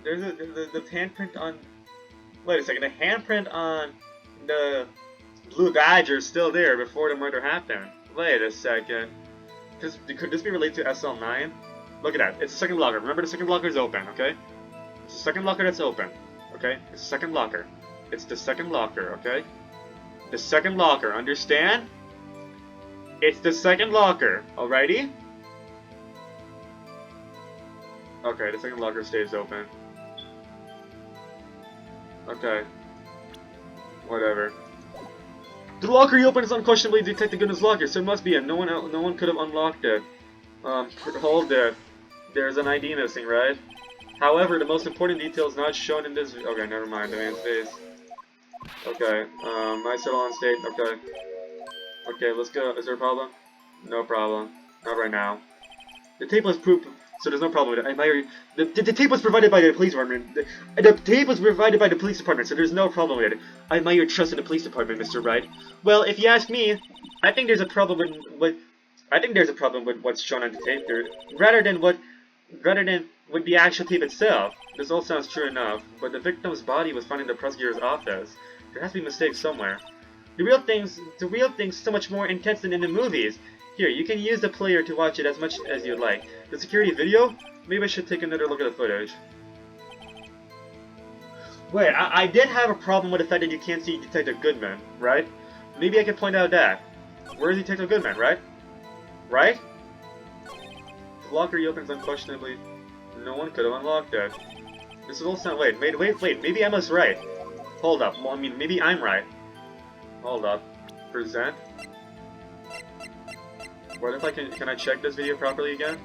There's the handprint on... Wait a second, the handprint on the blue badge is still there before the murder happened. Wait a second. Could this be related to SL9? Look at that. It's the second locker. Remember, the second locker is open, okay? It's the second locker that's open, okay? It's the second locker. It's the second locker, okay? The second locker, understand? It's the second locker, alrighty? Okay, the second locker stays open. Okay. Whatever. The locker you opened is unquestionably Detective Goodman's locker, so it must be him. No one could have unlocked it. Hold it. There's an ID missing, right? However, the most important detail is not shown in this. Okay, never mind. The man's face. Okay. I settle on state. Okay. Okay, let's go. Is there a problem? No problem. Not right now. The tape was proof, so there's no problem with it. I admire the tape was provided by the police department. The tape was provided by the police department, so there's no problem with it. I admire your trust in the police department, Mr. Wright. Well, if you ask me, I think there's a problem with what's shown on the tape there, rather than with the actual tape itself. This all sounds true enough, but the victim's body was found in the prosecutor's office. There has to be a mistake somewhere. The real thing's so much more intense than in the movies. Here, you can use the player to watch it as much as you'd like. The security video? Maybe I should take another look at the footage. Wait, I did have a problem with the fact that you can't see Detective Goodman, right? Maybe I could point out that. Where's Detective Goodman, right? Right? The locker he opens unquestionably. No one could have unlocked it. This will sound... Wait, maybe I was right. Hold up, well, I mean, maybe I'm right. Hold up. Present. What if I can I check this video properly again?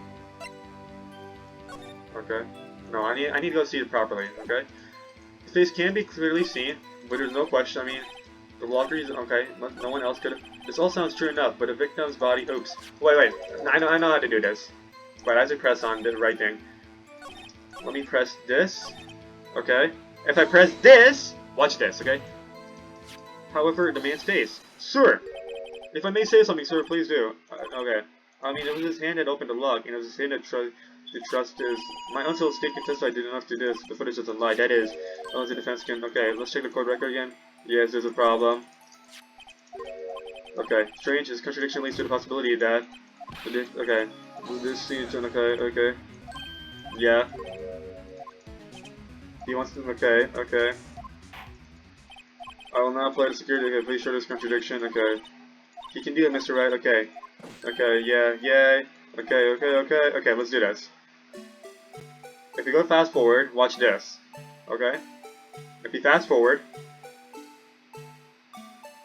Okay. No, I need to go see it properly, okay? His face can be clearly seen, but there's no question, I mean, the locker is, okay, no one else could have, this all sounds true enough, but a victim's body, oops. Wait, I know how to do this. Wait, I have to press on the right thing. Let me press this, okay? If I press this, watch this, okay? However, the man's face, sir! If I may say something, sir, please do. Okay. I mean, it was his hand that opened the lock, and it was his hand that trust is... My uncle state contests I did enough to this. The footage doesn't lie. That is. Oh, the defense can... Okay, let's check the court record again. Yes, there's a problem. Okay. Strange. His contradiction leads to the possibility that... Okay. This seems... Okay. Yeah. He wants to... Okay. I will now apply the security. Okay, please show this contradiction. Okay. He can do it, Mr. Wright. Okay. Okay, yeah, yay. Okay, let's do this. If you go fast forward, watch this. Okay? If you fast forward,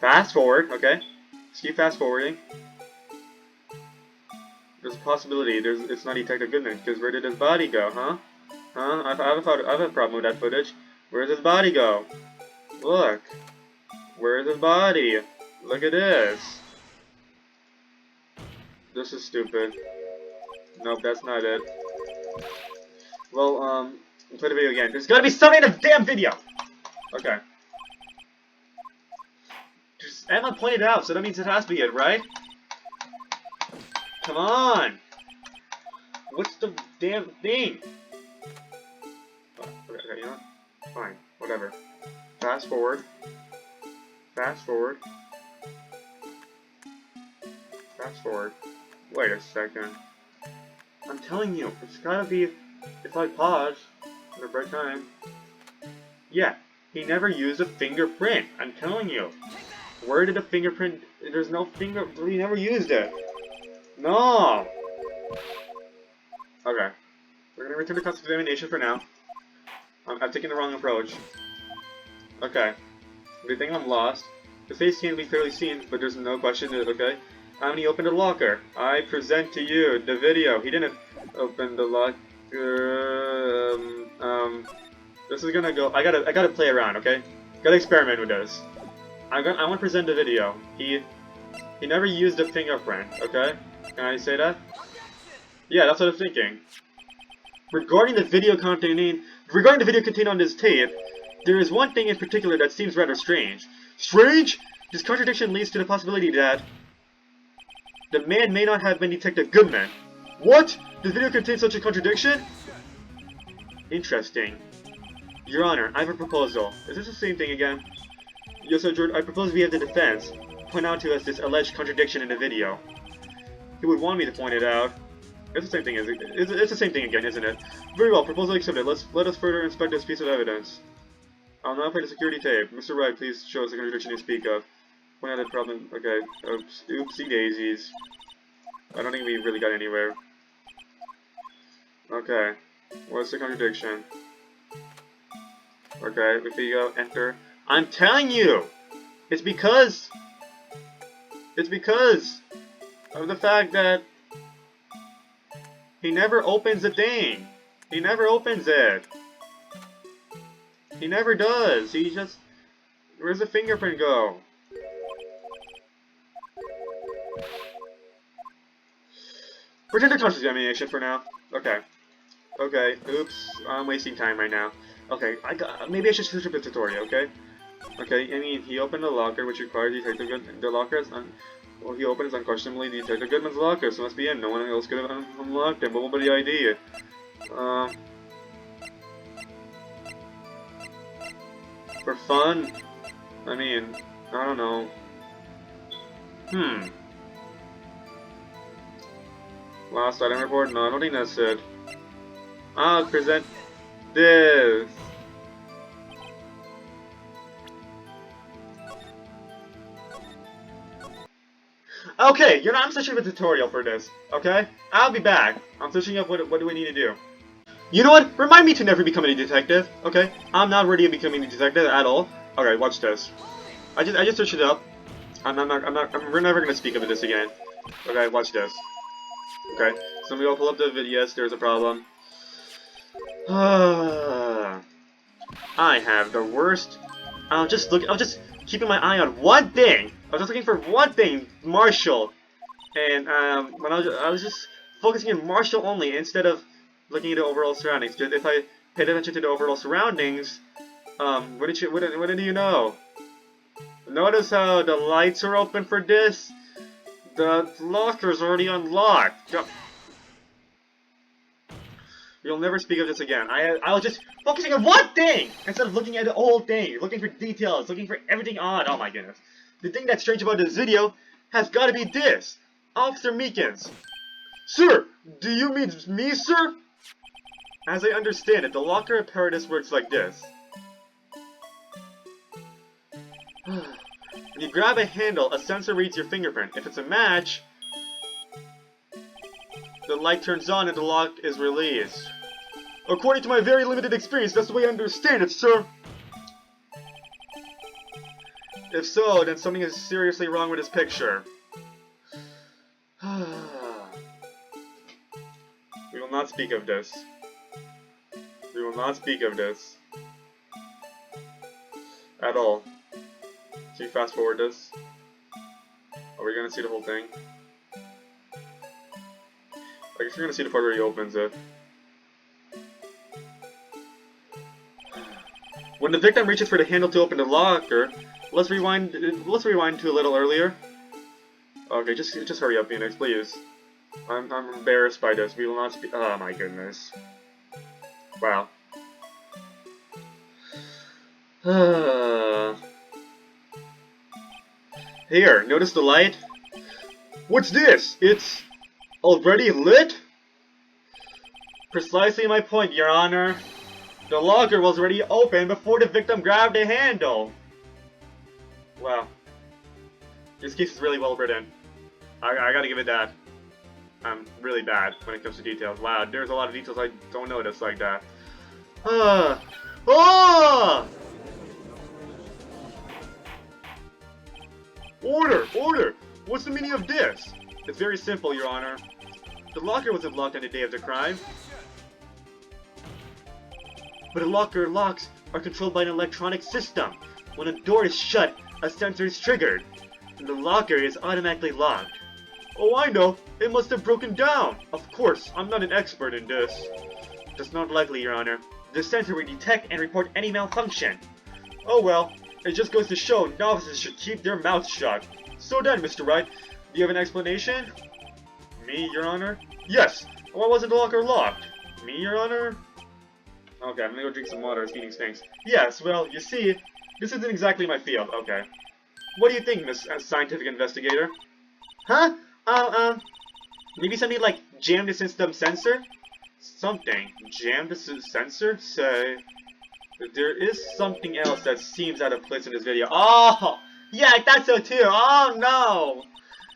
okay? Just keep fast forwarding. There's a possibility it's not Detective Goodman, because where did his body go, huh? Huh? I have a problem with that footage. Where does his body go? Look. Where's his body? Look at this. This is stupid. Nope, that's not it. Well, play the video again. There's gotta be something in the damn video! Okay. Emma pointed it out, so that means it has to be it, right? Come on! What's the damn thing? Okay, you know what? Fine, whatever. Fast forward. Fast forward. Fast forward. Wait a second. I'm telling you, it's gotta be if I pause at the right time. Yeah, he never used a fingerprint. I'm telling you. Where did the fingerprint? There's no finger. He never used it. No. Okay. We're gonna return to cross-examination for now. I'm taking the wrong approach. Okay. Good thing I'm lost. The face can't be clearly seen, but there's no question that, okay? When he opened the locker, I present to you the video. He didn't open the locker. This is gonna go. I gotta play around, okay? Gotta experiment with this. I want to present the video. He never used a fingerprint, okay? Can I say that? Yeah, that's what I'm thinking. Regarding the video contained on this tape, there is one thing in particular that seems rather strange. Strange? This contradiction leads to the possibility that the man may not have been Detective Goodman. What? The video contains such a contradiction? Interesting. Your Honor, I have a proposal. Is this the same thing again? Yes, Sir George, I propose we have the defense point out to us this alleged contradiction in the video. He would want me to point it out. It's the same thing, it's the same thing again, isn't it? Very well, proposal accepted. Let us further inspect this piece of evidence. I'll now play the security tape. Mr. Wright, please show us the contradiction you speak of. Point out the problem. Okay. Oopsie daisies. I don't think we really got anywhere. Okay. What's the contradiction? Okay, if you go enter. I'm telling you! It's because of the fact that he never opens the thing. He never opens it. He never does. He just... Where's the fingerprint go? Pretend to cross-examination for now. Okay. Okay. Oops. I'm wasting time right now. Okay. Maybe I should switch up the tutorial, okay? Okay, I mean, he opened the locker, which required Detective Goodman. The locker is well, he opened is unquestionably Detective Goodman's locker, so it must be in. No one else could have unlocked it. But what would the idea? For fun? I mean, I don't know. Last item report? No, I don't think that's it. I'll present this. Okay, I'm searching for a tutorial for this, okay? I'll be back. I'm searching up what do we need to do. You know what? Remind me to never become a detective, okay? I'm not ready to become a detective at all. Okay, watch this. I just searched it up. We're never gonna speak of this again. Okay, watch this. Okay, so we all pull up the video. Yes, there's a problem. I have the worst. I was just keeping my eye on one thing. I was just looking for one thing, Marshall. And when I was just focusing on Marshall only instead of looking at the overall surroundings. Because if I paid attention to the overall surroundings, what did you know? Notice how the lights are open for this? The locker's already unlocked. You'll never speak of this again. I was just focusing on one thing instead of looking at the whole thing, looking for details, looking for everything on. Oh my goodness. The thing that's strange about this video has got to be this. Officer Meekins. Sir, do you mean me, sir? As I understand it, the locker apparatus works like this. When you grab a handle, a sensor reads your fingerprint. If it's a match, the light turns on and the lock is released. According to my very limited experience, that's the way I understand it, sir. If so, then something is seriously wrong with this picture. We will not speak of this. We will not speak of this. At all. Can you fast forward this? Are we gonna see the whole thing? I guess you're gonna see the part where he opens it. When the victim reaches for the handle to open the locker, let's rewind to a little earlier. Okay, just hurry up, Phoenix, please. I'm embarrassed by this. We will not speak. Oh my goodness. Wow. Here, notice the light? What's this? It's already lit? Precisely my point, Your Honor. The locker was already open before the victim grabbed the handle. Wow. This case is really well written. I gotta give it that. I'm really bad when it comes to details. Wow, there's a lot of details I don't notice like that. Order! Order! What's the meaning of this? It's very simple, Your Honor. The locker wasn't locked on the day of the crime. But the locker locks are controlled by an electronic system. When a door is shut, a sensor is triggered, and the locker is automatically locked. Oh, I know. It must have broken down. Of course, I'm not an expert in this. That's not likely, Your Honor. The sensor will detect and report any malfunction. Oh well, it just goes to show novices should keep their mouths shut. So then, Mr. Wright, do you have an explanation? Me, Your Honor? Yes. Why wasn't the locker locked? Me, Your Honor? Okay, I'm gonna go drink some water. It's eating stinks. Yes, well, you see, this isn't exactly my field. Okay. What do you think, Miss Scientific Investigator? Huh? Maybe something like jam the system sensor? Something. Jam the sensor? Say. There is something else that seems out of place in this video. Oh! Yeah, I thought so too! Oh no!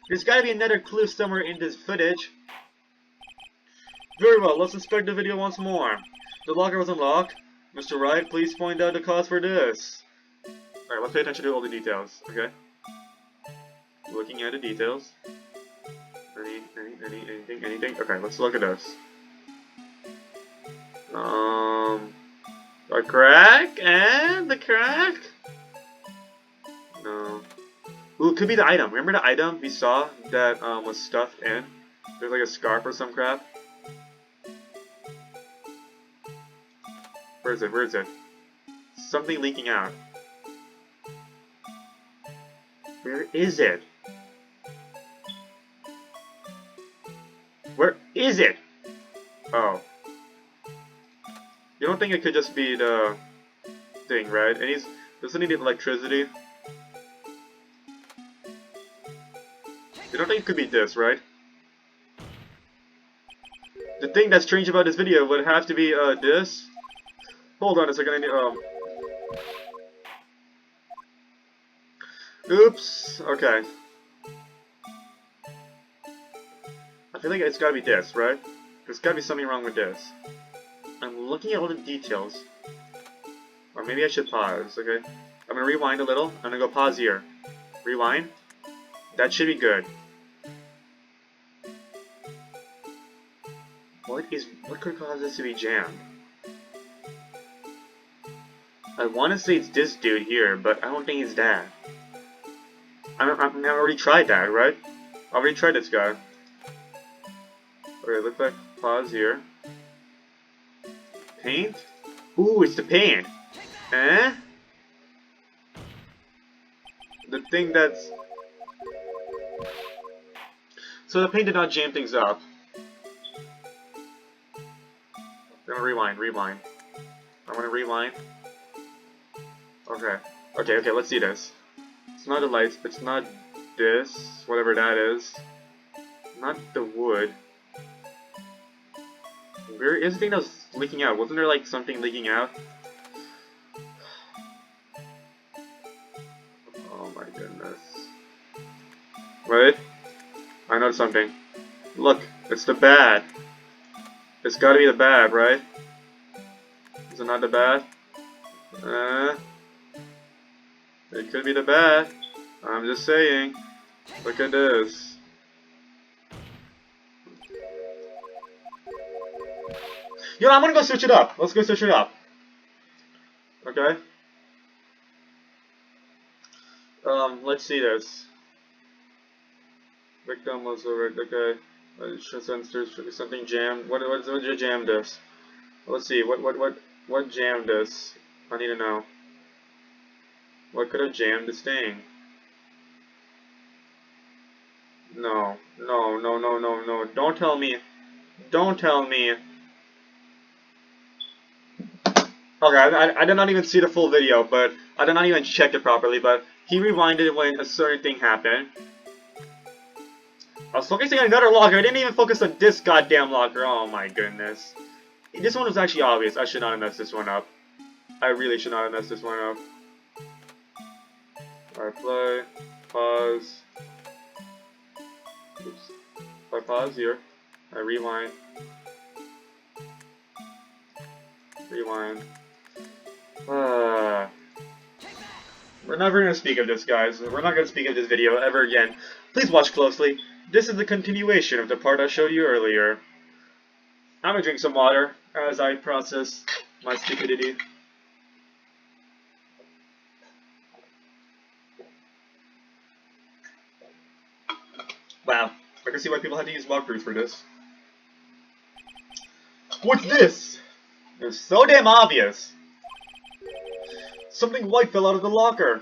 There's gotta be another clue somewhere in this footage. Very well, let's inspect the video once more. The locker was unlocked. Mr. Wright, please point out the cause for this. Alright, let's pay attention to all the details, okay? Looking at the details. Anything? Okay, let's look at this. A crack? And the crack? No. Ooh, it could be the item. Remember the item we saw that was stuffed in? There's like a scarf or some crap. Where is it? Where is it? Something leaking out. Where is it? Where is it? Oh. You don't think it could just be the thing, right? And doesn't he need electricity? You don't think it could be this, right? The thing that's strange about this video would have to be, this. Hold on a second, I need, Oops, okay. I feel like it's gotta be this, right? There's gotta be something wrong with this. I'm looking at all the details. Or maybe I should pause, okay? I'm gonna rewind a little. I'm gonna go pause here. Rewind. That should be good. What could cause this to be jammed? I want to say it's this dude here, but I don't think it's that. I've already tried that, right? I already tried this guy. Okay, looks like pause here. Paint? Ooh, it's the paint. Eh? The thing that's... So the paint did not jam things up. I'm gonna rewind. I'm gonna rewind. Okay, let's see this. It's not the lights, it's not this, whatever that is. Not the wood. Where is the thing that was leaking out? Wasn't there like something leaking out? Oh my goodness. Wait. I know something. Look, it's the bad. It's gotta be the bad, right? Is it not the bad? It could be the bad. I'm just saying. Look at this. You know, I'm gonna go switch it up. Let's go switch it up. Okay? Let's see this. Victim was over. Okay. Sensors, something jammed. What did you jam this? Let's see. What jammed this? I need to know. What could have jammed this thing? No. Don't tell me. Don't tell me. Okay, I did not even see the full video, but I did not even check it properly, but he rewinded when a certain thing happened. I was focusing on another locker, I didn't even focus on this goddamn locker, oh my goodness. This one was actually obvious, I should not have messed this one up. I really should not have messed this one up. Alright, play, pause. Oops. I pause here, I rewind. Rewind. We're never going to speak of this, guys. We're not going to speak of this video ever again. Please watch closely. This is the continuation of the part I showed you earlier. I'm going to drink some water as I process my stupidity. Wow. I can see why people had to use walkthroughs for this. What's this? It's so damn obvious. Something white fell out of the locker.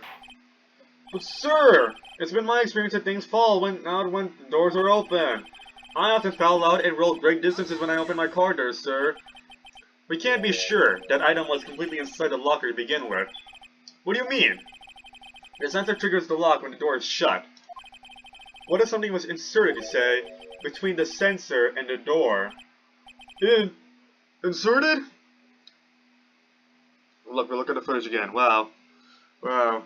But sir, it's been my experience that things fall out when the doors are open. I often foul out and roll great distances when I open my car doors, sir. We can't be sure that item was completely inside the locker to begin with. What do you mean? The sensor triggers the lock when the door is shut. What if something was inserted, say, between the sensor and the door? Inserted? Look at the footage again. Wow. So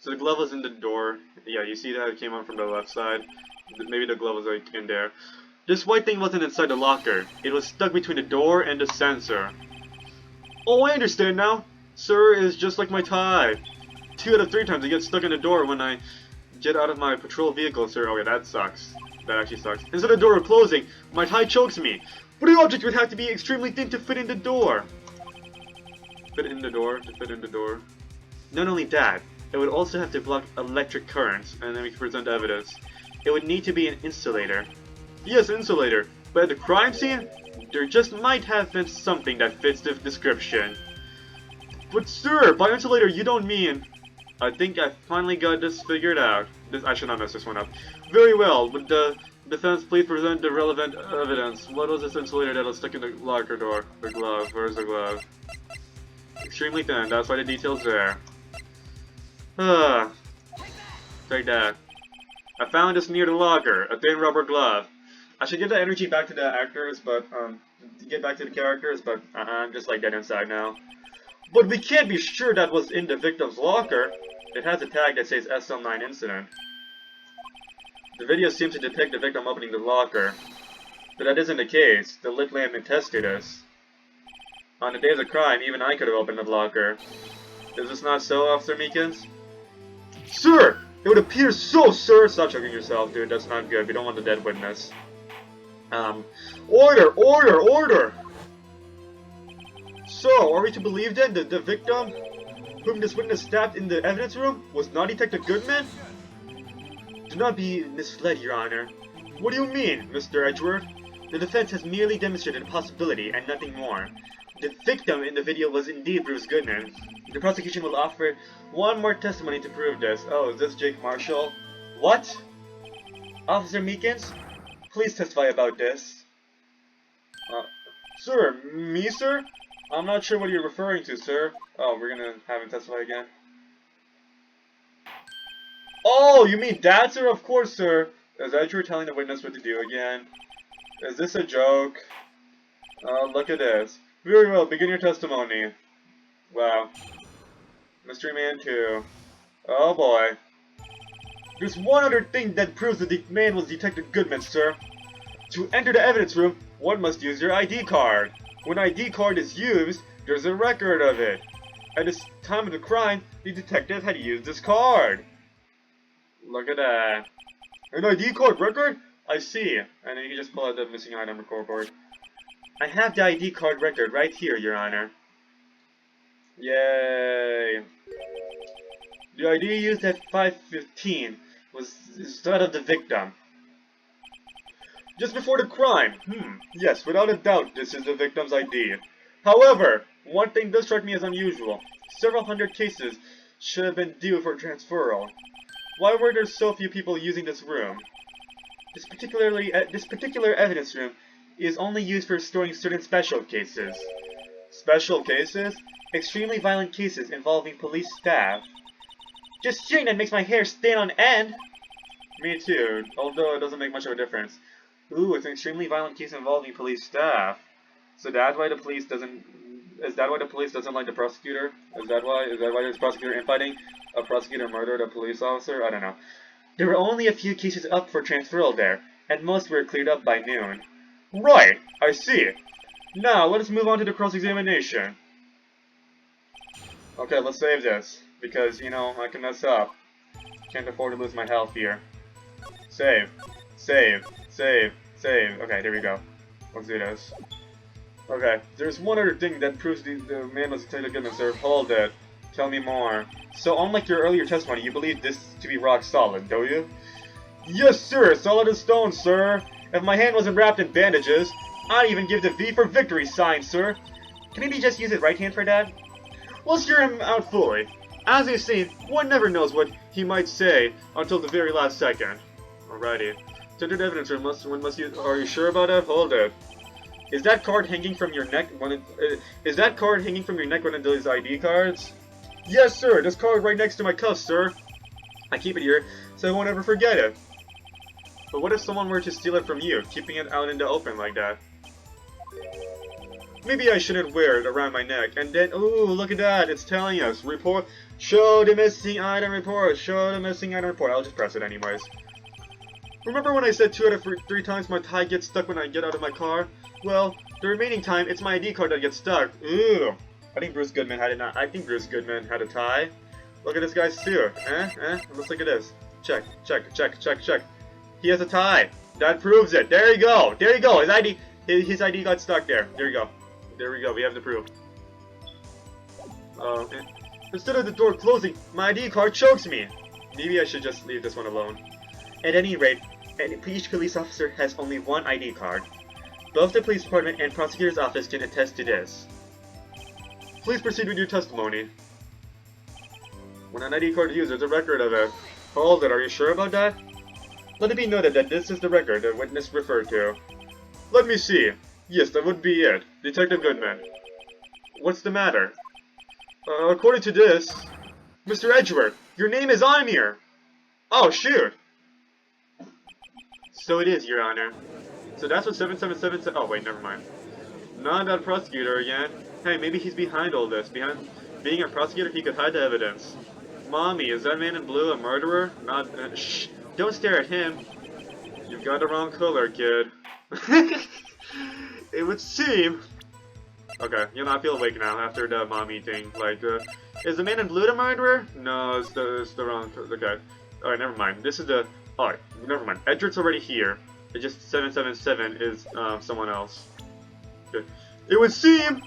the glove was in the door. Yeah, you see that it came out from the left side. Maybe the glove was like in there. This white thing wasn't inside the locker. It was stuck between the door and the sensor. Oh, I understand now. Sir is just like my tie. 2 out of 3 times it gets stuck in the door when I get out of my patrol vehicle, sir. Okay, that sucks. That actually sucks. Instead of the door closing, my tie chokes me. But the object would have to be extremely thin to fit in the door. Fit in the door. Not only that, it would also have to block electric currents, and then we can present evidence. It would need to be an insulator. Yes, insulator. But at the crime scene, there just might have been something that fits the description. But sir, by insulator you don't mean... I think I finally got this figured out. I should not mess this one up. Very well, would the defense please present the relevant evidence? What was this insulator that was stuck in the locker door? The glove, where's the glove? Extremely thin, that's why the detail's there. Take that. I found this near the locker, a thin rubber glove. I should give the energy back to the actors, but, get back to the characters, but I'm just like dead inside now. But we can't be sure that was in the victim's locker. It has a tag that says SL9 incident. The video seems to depict the victim opening the locker. But that isn't the case. The lit lamp attests to this. On the day of the crime, even I could have opened the locker. Is this not so, Officer Meekins? Sir! It would appear so, sir! Stop choking yourself, dude. That's not good. We don't want a dead witness. Order! Order! Order! So, are we to believe then that the victim whom this witness stabbed in the evidence room was not Detective Goodman? Do not be misled, Your Honor. What do you mean, Mr. Edgeworth? The defense has merely demonstrated a possibility and nothing more. The victim in the video was indeed Bruce Goodman. The prosecution will offer one more testimony to prove this. Oh, is this Jake Marshall? What? Officer Meekins? Please testify about this. Sir, me, sir? I'm not sure what you're referring to, sir. Oh, we're gonna have him testify again. Oh, you mean that, sir? Of course, sir. Is that you were telling the witness what to do again? Is this a joke? Look at this. Very well, begin your testimony. Wow. Mystery Man 2. Oh boy. There's one other thing that proves that the man was Detective Goodman, sir. To enter the evidence room, one must use your ID card. When ID card is used, there's a record of it. At the time of the crime, the detective had used this card. Look at that. An ID card record? I see. And then you can just pull out the missing item record. I have the ID card record right here, Your Honor. Yay. The ID used at 5:15 was that of the victim. Just before the crime. Yes, without a doubt, this is the victim's ID. However, one thing does strike me as unusual. Several hundred cases should have been due for transferal. Why were there so few people using this room? This particular evidence room is only used for storing certain special cases. Special cases? Extremely violent cases involving police staff. Just hearing that makes my hair stand on end! Me too, although it doesn't make much of a difference. Ooh, it's an extremely violent case involving police staff. So that's why the police doesn't... Is that why the police doesn't like the prosecutor? Is that why there's prosecutor infighting? A prosecutor murdered a police officer? I don't know. There were only a few cases up for transferal there, and most were cleared up by noon. Right, I see. Now, let us move on to the cross-examination. Okay, let's save this, because, you know, I can mess up. Can't afford to lose my health here. Save. Save. Save. Save. Okay, there we go. Let's do this. Okay, there's one other thing that proves the man was Detective Goodman, sir. Hold it. Tell me more. So, unlike your earlier testimony, you believe this to be rock solid, don't you? Yes, sir! Solid as stone, sir! If my hand wasn't wrapped in bandages, I'd even give the V for victory sign, sir! Can maybe just use his right hand for that? Let's hear him out fully. As you've seen, one never knows what he might say until the very last second. Alrighty. To the evidence room, are you sure about that? Hold it. Is that card hanging from your neck? Is that card hanging from your neck one of those ID cards? Yes, sir. This card right next to my cuff, sir. I keep it here so I won't ever forget it. But what if someone were to steal it from you, keeping it out in the open like that? Maybe I shouldn't wear it around my neck. And then, ooh, look at that. It's telling us. Report. Show the missing item report. Show the missing item report. I'll just press it anyways. Remember when I said 2 out of 3 times my tie gets stuck when I get out of my car? Well, the remaining time, it's my ID card that gets stuck. Ooh. I think Bruce Goodman had it. I think Bruce Goodman had a tie. Look at this guy's suit. Let's look at this. Check, check, check, check, check. He has a tie. That proves it. There you go. There you go. His ID got stuck there. There you go. There we go. We have the proof. Instead of the door closing, my ID card chokes me. Maybe I should just leave this one alone. At any rate, each police officer has only one ID card. Both the police department and prosecutor's office can attest to this. Please proceed with your testimony. When an ID card is used, there's a record of it. Hold it, are you sure about that? Let it be noted that this is the record the witness referred to. Let me see. Yes, that would be it. Detective Goodman. What's the matter? According to this... Mr. Edgeworth, your name is on here! Oh, shoot! So it is, Your Honor. So that's what 777 said. Oh, wait, never mind. Not that prosecutor again. Hey, maybe he's behind all this. Behind being a prosecutor, he could hide the evidence. Mommy, is that man in blue a murderer? Not. Shh! Don't stare at him. You've got the wrong color, kid. It would seem Okay, you know, I feel awake now after the mom meeting. Like, is the man in blue the murderer? No, it's the wrong. Okay. Alright, never mind. This is the. Alright, never mind. Edward's already here. It's just 777 is someone else. Okay. It would seem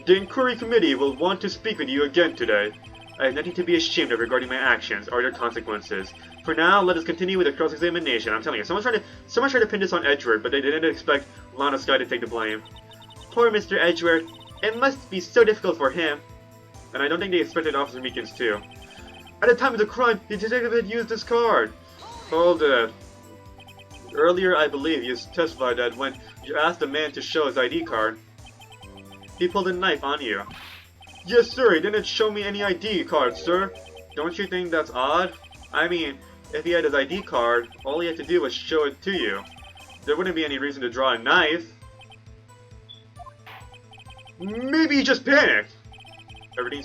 the inquiry committee will want to speak with you again today. I have nothing to be ashamed of regarding my actions or their consequences. For now, let us continue with the cross-examination. I'm telling you, someone's trying to pin this on Edward, but they didn't expect Lana Sky to take the blame. Poor Mr. Edgeworth. It must be so difficult for him. And I don't think they expected Officer Meekins too. At the time of the crime, the detective had used this card. Hold it. Earlier, I believe, you testified that when you asked the man to show his ID card, he pulled a knife on you. Yes, sir, he didn't show me any ID card, sir. Don't you think that's odd? I mean, if he had his ID card, all he had to do was show it to you. There wouldn't be any reason to draw a knife. Maybe he just panicked. Everything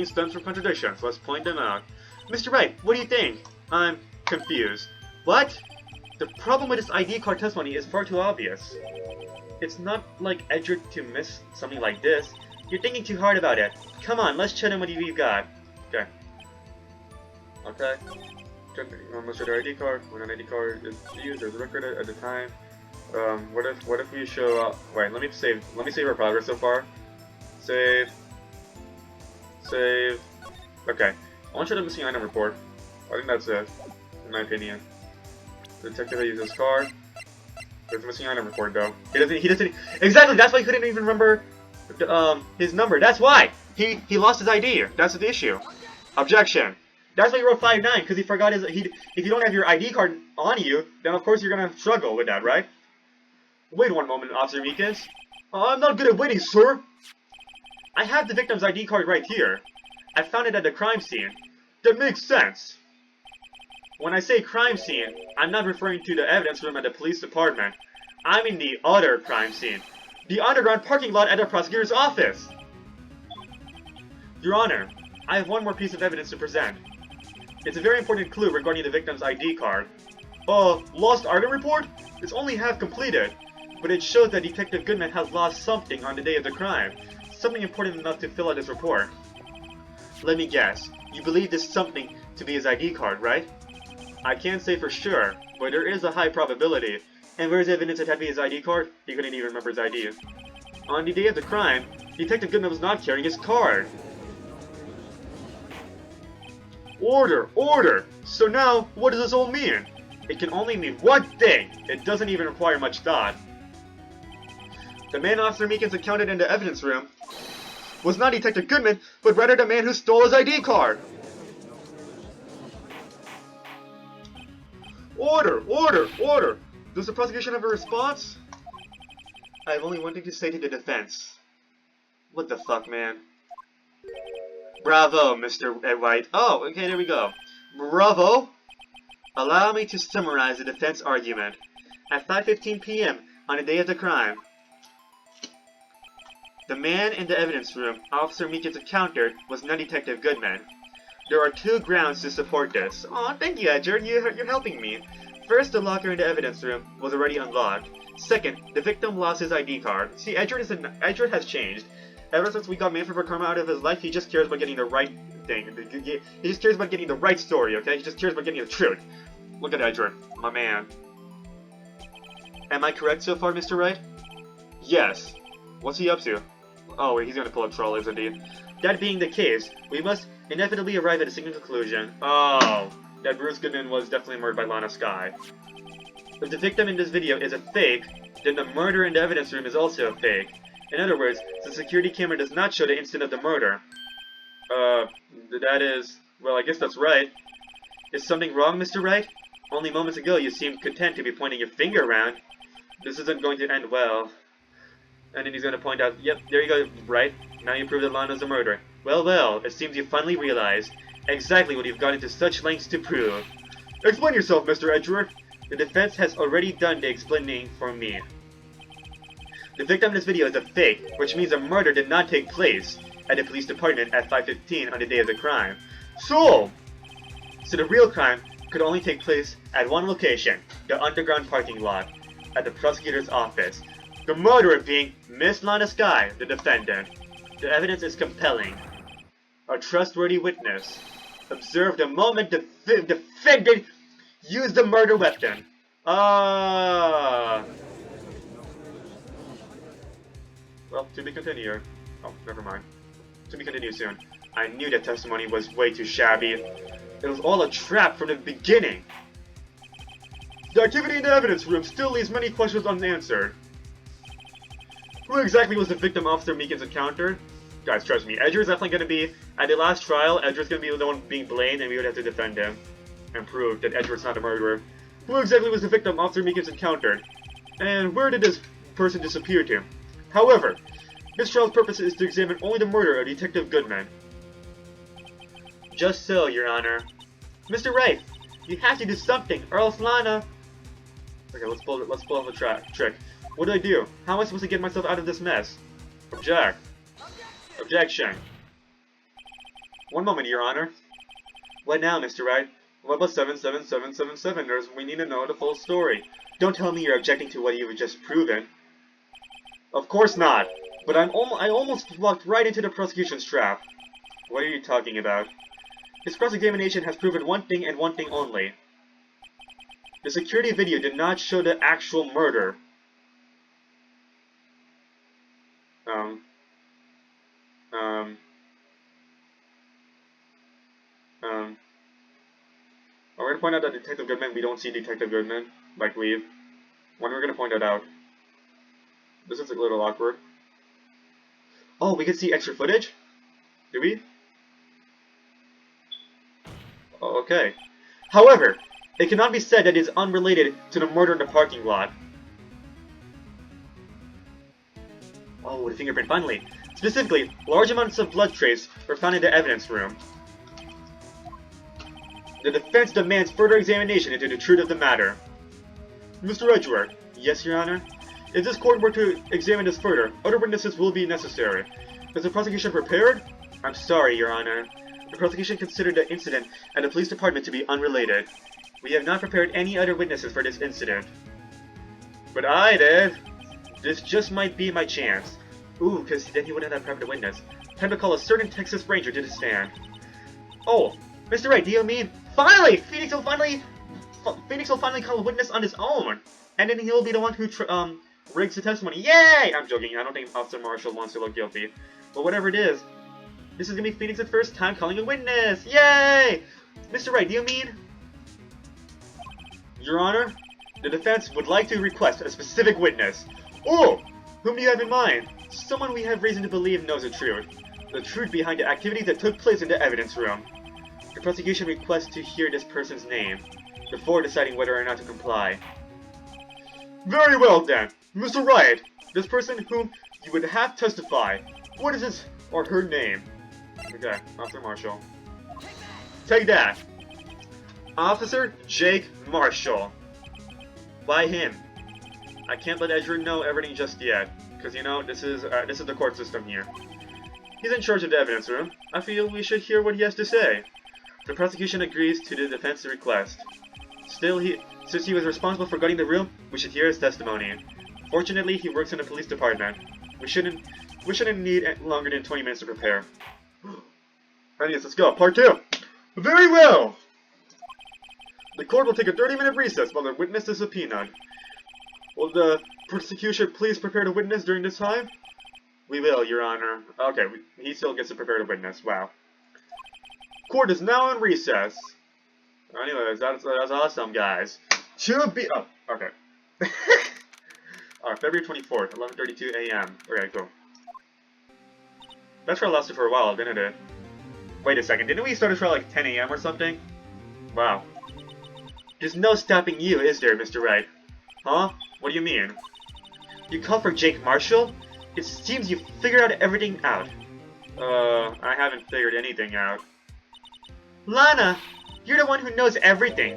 stems from contradictions. Let's point them out. Mr. Wright, what do you think? I'm confused. What? The problem with this ID card testimony is far too obvious. It's not like Edward to miss something like this. You're thinking too hard about it. Come on, let's show them what you've got. Okay. Okay. Let's show the ID card. When an ID card is used as a record at the time. What if we show? Wait, let me save our progress so far. Save. Save. Okay. I want to show the missing item report. I think that's it, in my opinion. The detective uses his card. There's a missing item report though. He doesn't. Exactly. That's why he couldn't even remember his number. That's why he lost his ID. That's the issue. Objection. That's why he wrote 59, because he forgot his. If you don't have your ID card on you, then of course you're gonna struggle with that, right? Wait one moment, Officer Meekins. I'm not good at waiting, sir. I have the victim's ID card right here. I found it at the crime scene. That makes sense. When I say crime scene, I'm not referring to the evidence room at the police department. I'm in the other crime scene. The underground parking lot at the prosecutor's office. Your Honor, I have one more piece of evidence to present. It's a very important clue regarding the victim's ID card. Lost item report? It's only half completed, but it shows that Detective Goodman has lost something on the day of the crime. Something important enough to fill out his report. Let me guess. You believe this something to be his ID card, right? I can't say for sure, but there is a high probability. And where's evidence it had to be his ID card? He couldn't even remember his ID. On the day of the crime, Detective Goodman was not carrying his card. Order! Order! So now, what does this all mean? It can only mean one thing. It doesn't even require much thought. The man Officer Meekins encountered in the evidence room was not Detective Goodman, but rather the man who stole his ID card. Order! Order! Order! Does the prosecution have a response? I have only one thing to say to the defense. What the fuck, man? Bravo, Mr. Wright. Oh, okay, there we go. Bravo! Allow me to summarize the defense argument. At 5:15 p.m. on the day of the crime, the man in the evidence room Officer Meekins encountered was not Detective Goodman. There are two grounds to support this. Aw, thank you, Edward. You're helping me. First, the locker in the evidence room was already unlocked. Second, the victim lost his ID card. See, Edward has changed. Ever since we got Manfred Karma out of his life, he just cares about getting the right thing. He just cares about getting the right story, okay? He just cares about getting the truth. Look at Edward, my man. Am I correct so far, Mr. Wright? Yes. What's he up to? Oh, wait, he's gonna pull up trolleys, indeed. That being the case, we must inevitably arrive at a single conclusion. Oh, that Bruce Goodman was definitely murdered by Lana Sky. If the victim in this video is a fake, then the murder in the evidence room is also a fake. In other words, the security camera does not show the instant of the murder. That is... well, I guess that's right. Is something wrong, Mr. Wright? Only moments ago you seemed content to be pointing your finger around. This isn't going to end well. And then he's going to point out, yep, there you go, Wright. Now you prove that Lana's the murderer. Well, well, it seems you finally realized exactly what you've gone into such lengths to prove. Explain yourself, Mr. Edgeworth. The defense has already done the explaining for me. The victim in this video is a fake, which means a murder did not take place at the police department at 5:15 on the day of the crime. So the real crime could only take place at one location, the underground parking lot, at the prosecutor's office. The murderer being Miss Lana Sky, the defendant. The evidence is compelling. A trustworthy witness observed the moment the defendant used the murder weapon. Well, to be continued. Oh, never mind. To be continued soon. I knew that testimony was way too shabby. It was all a trap from the beginning. The activity in the evidence room still leaves many questions unanswered. Who exactly was the victim Officer Meekins encountered? Guys, trust me, Edgar is definitely going to be, at the last trial, Edgar's going to be the one being blamed and we would have to defend him. And prove that Edgar's not a murderer. Who exactly was the victim Officer Meekins encountered? And where did this person disappear to? However, this trial's purpose is to examine only the murder of Detective Goodman. Just so, Your Honor. Mr. Wright, you have to do something, or else Lana... Okay, let's pull off the trick. What do I do? How am I supposed to get myself out of this mess? Object. Objection. One moment, Your Honor. What now, Mr. Wright? What about 77777? We need to know the full story. Don't tell me you're objecting to what you've just proven. Of course not. But I almost walked right into the prosecution's trap. What are you talking about? His cross-examination has proven one thing and one thing only. The security video did not show the actual murder. Are we going to point out that Detective Goodman, we don't see Detective Goodman, like we've... When are we going to point that out? This is a little awkward. Oh, we can see extra footage? Do we? Oh, okay. However, it cannot be said that it is unrelated to the murder in the parking lot. Oh, the fingerprint, finally! Specifically, large amounts of blood traces were found in the evidence room. The defense demands further examination into the truth of the matter. Mr. Edgeworth. Yes, Your Honor? If this court were to examine this further, other witnesses will be necessary. Is the prosecution prepared? I'm sorry, Your Honor. The prosecution considered the incident at the police department to be unrelated. We have not prepared any other witnesses for this incident. But I did. This just might be my chance. Ooh, because then he wouldn't have prepped a witness. Time to call a certain Texas Ranger to the stand. Oh, Mr. Wright, do you mean... Finally! Phoenix will finally call a witness on his own! And then he'll be the one who, rigs the testimony. Yay! I'm joking, I don't think Officer Marshall wants to look guilty. But whatever it is, this is gonna be Phoenix's first time calling a witness! Yay! Mr. Wright, do you mean... Your Honor, the defense would like to request a specific witness. Oh! Whom do you have in mind? Someone we have reason to believe knows the truth. The truth behind the activities that took place in the evidence room. The prosecution requests to hear this person's name, before deciding whether or not to comply. Very well then, Mr. Wright, this person whom you would have testify, what is his or her name? Okay, Officer Marshall. Take that! Officer Jake Marshall. Why him? I can't let Ezra know everything just yet, because you know, this is the court system here. He's in charge of the evidence room. I feel we should hear what he has to say. The prosecution agrees to the defense's request. Still, since he was responsible for guarding the room, we should hear his testimony. Fortunately, he works in the police department. We shouldn't need longer than 20 minutes to prepare. Anyways, let's go. Part 2! Very well! The court will take a 30-minute recess while the witness is subpoenaed. Will the prosecution please prepare the witness during this time? We will, Your Honor. Okay, he still gets to prepare the witness. Wow. Court is now in recess. Anyways, that's awesome, guys. Oh, okay. February 24th, 11:32 a.m. Okay, cool. That trial lasted for a while, didn't it? Wait a second, didn't we start a trial like 10 a.m. or something? Wow. There's no stopping you, is there, Mr. Wright? Huh? What do you mean? You called for Jake Marshall? It seems you figured out everything out. I haven't figured anything out. Lana! You're the one who knows everything.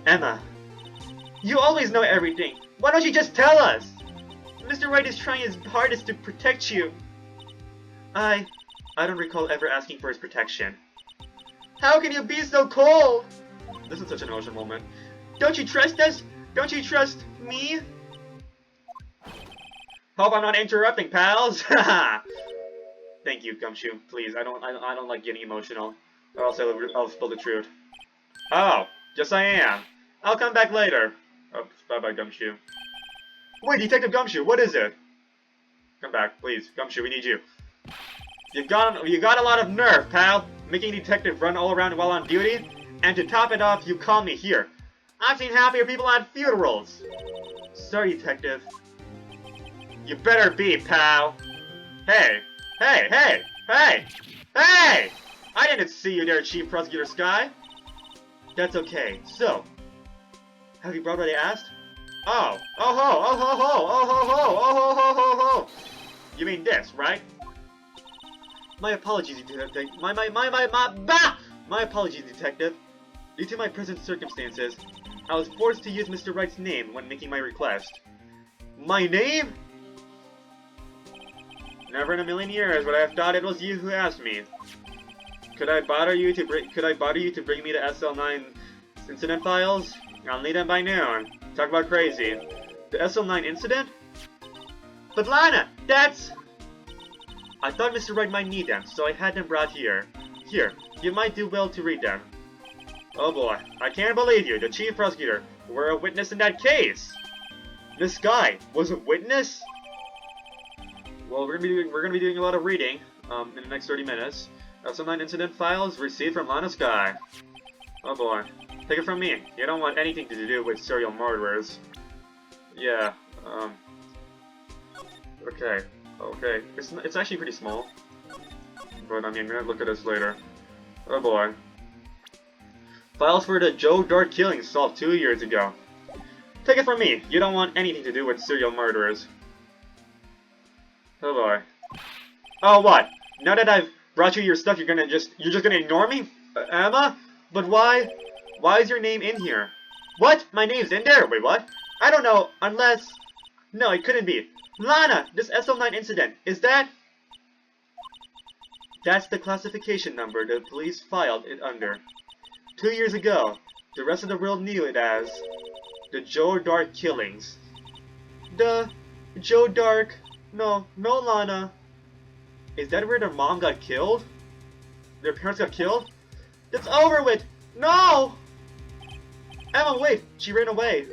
Emma. You always know everything. Why don't you just tell us? Mr. Wright is trying his hardest to protect you. I don't recall ever asking for his protection. How can you be so cold? This is such an emotional moment. Don't you trust us? Don't you trust me? Hope I'm not interrupting, pals. Thank you, Gumshoe. Please, I don't like getting emotional, or else I'll spill the truth. Oh, yes I am. I'll come back later. Oh, bye-bye, Gumshoe. Wait, Detective Gumshoe, what is it? Come back, please. Gumshoe, we need you. You got a lot of nerve, pal. Making a detective run all around while on duty. And to top it off, you call me here. I've seen happier people at funerals. Sorry, detective. You better be, pal. Hey, hey, hey, hey, hey! I didn't see you there, Chief Prosecutor Sky. That's okay. So, have you brought what I asked? Oh, oh ho, oh ho ho, oh ho ho, oh ho ho ho ho. You mean this, right? My apologies, detective. My apologies, detective. Due to my present circumstances, I was forced to use Mr. Wright's name when making my request. My name? Never in a million years would I have thought it was you who asked me. Could I bother you to bring me the SL9 incident files? I'll need them by noon. Talk about crazy. The SL9 incident? But Lana, that's... I thought Mr. Wright might need them, so I had them brought here. Here, you might do well to read them. Oh boy, I can't believe you, the Chief Prosecutor, were a witness in that case! This guy was a witness? Well, we're gonna be doing a lot of reading in the next 30 minutes. SL9 incident files received from Lana Sky. Oh boy. Take it from me. You don't want anything to do with serial murderers. Yeah, okay. Okay. It's actually pretty small. But, I mean, we're gonna look at this later. Oh boy. Files for the Joe Dart killing solved 2 years ago. Take it from me. You don't want anything to do with serial murderers. Oh boy. Oh, what? Now that I've brought you your stuff, you're just gonna ignore me? Emma? But why? Why is your name in here? What? My name's in there? Wait, what? I don't know, unless... No, it couldn't be. Lana! This SL9 incident, is that... That's the classification number the police filed it under. 2 years ago, the rest of the world knew it as... the Joe Dark killings. The... Joe Dark... No, Lana. Is that where their mom got killed? Their parents got killed? It's over with! No! Emma, wait! She ran away.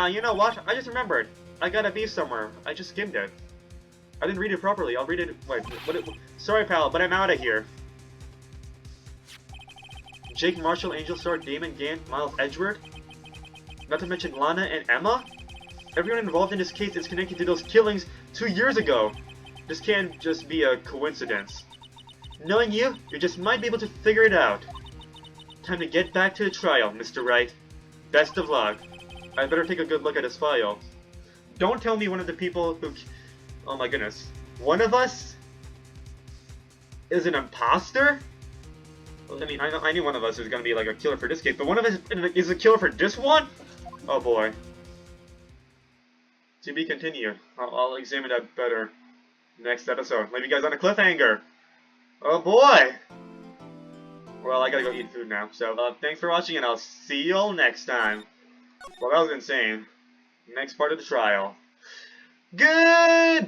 You know what? I just remembered. I gotta be somewhere. I just skimmed it. I didn't read it properly. I'll read it... Wait, sorry, pal, but I'm out of here. Jake Marshall, Angel Star, Damon Gant, Miles Edgeworth? Not to mention Lana and Emma? Everyone involved in this case is connected to those killings 2 years ago. This can't just be a coincidence. Knowing you just might be able to figure it out. Time to get back to the trial, Mr. Wright. Best of luck. I better take a good look at his file. Don't tell me one of the people who... Oh my goodness. One of us is an imposter? I mean, I knew one of us was gonna be like a killer for this case, but one of us is a killer for this one? Oh boy. To be continued. I'll examine that better next episode. Leave you guys on a cliffhanger. Oh boy! Well, I gotta go eat food now. So, thanks for watching, and I'll see you all next time. Well, that was insane. Next part of the trial. Goodbye!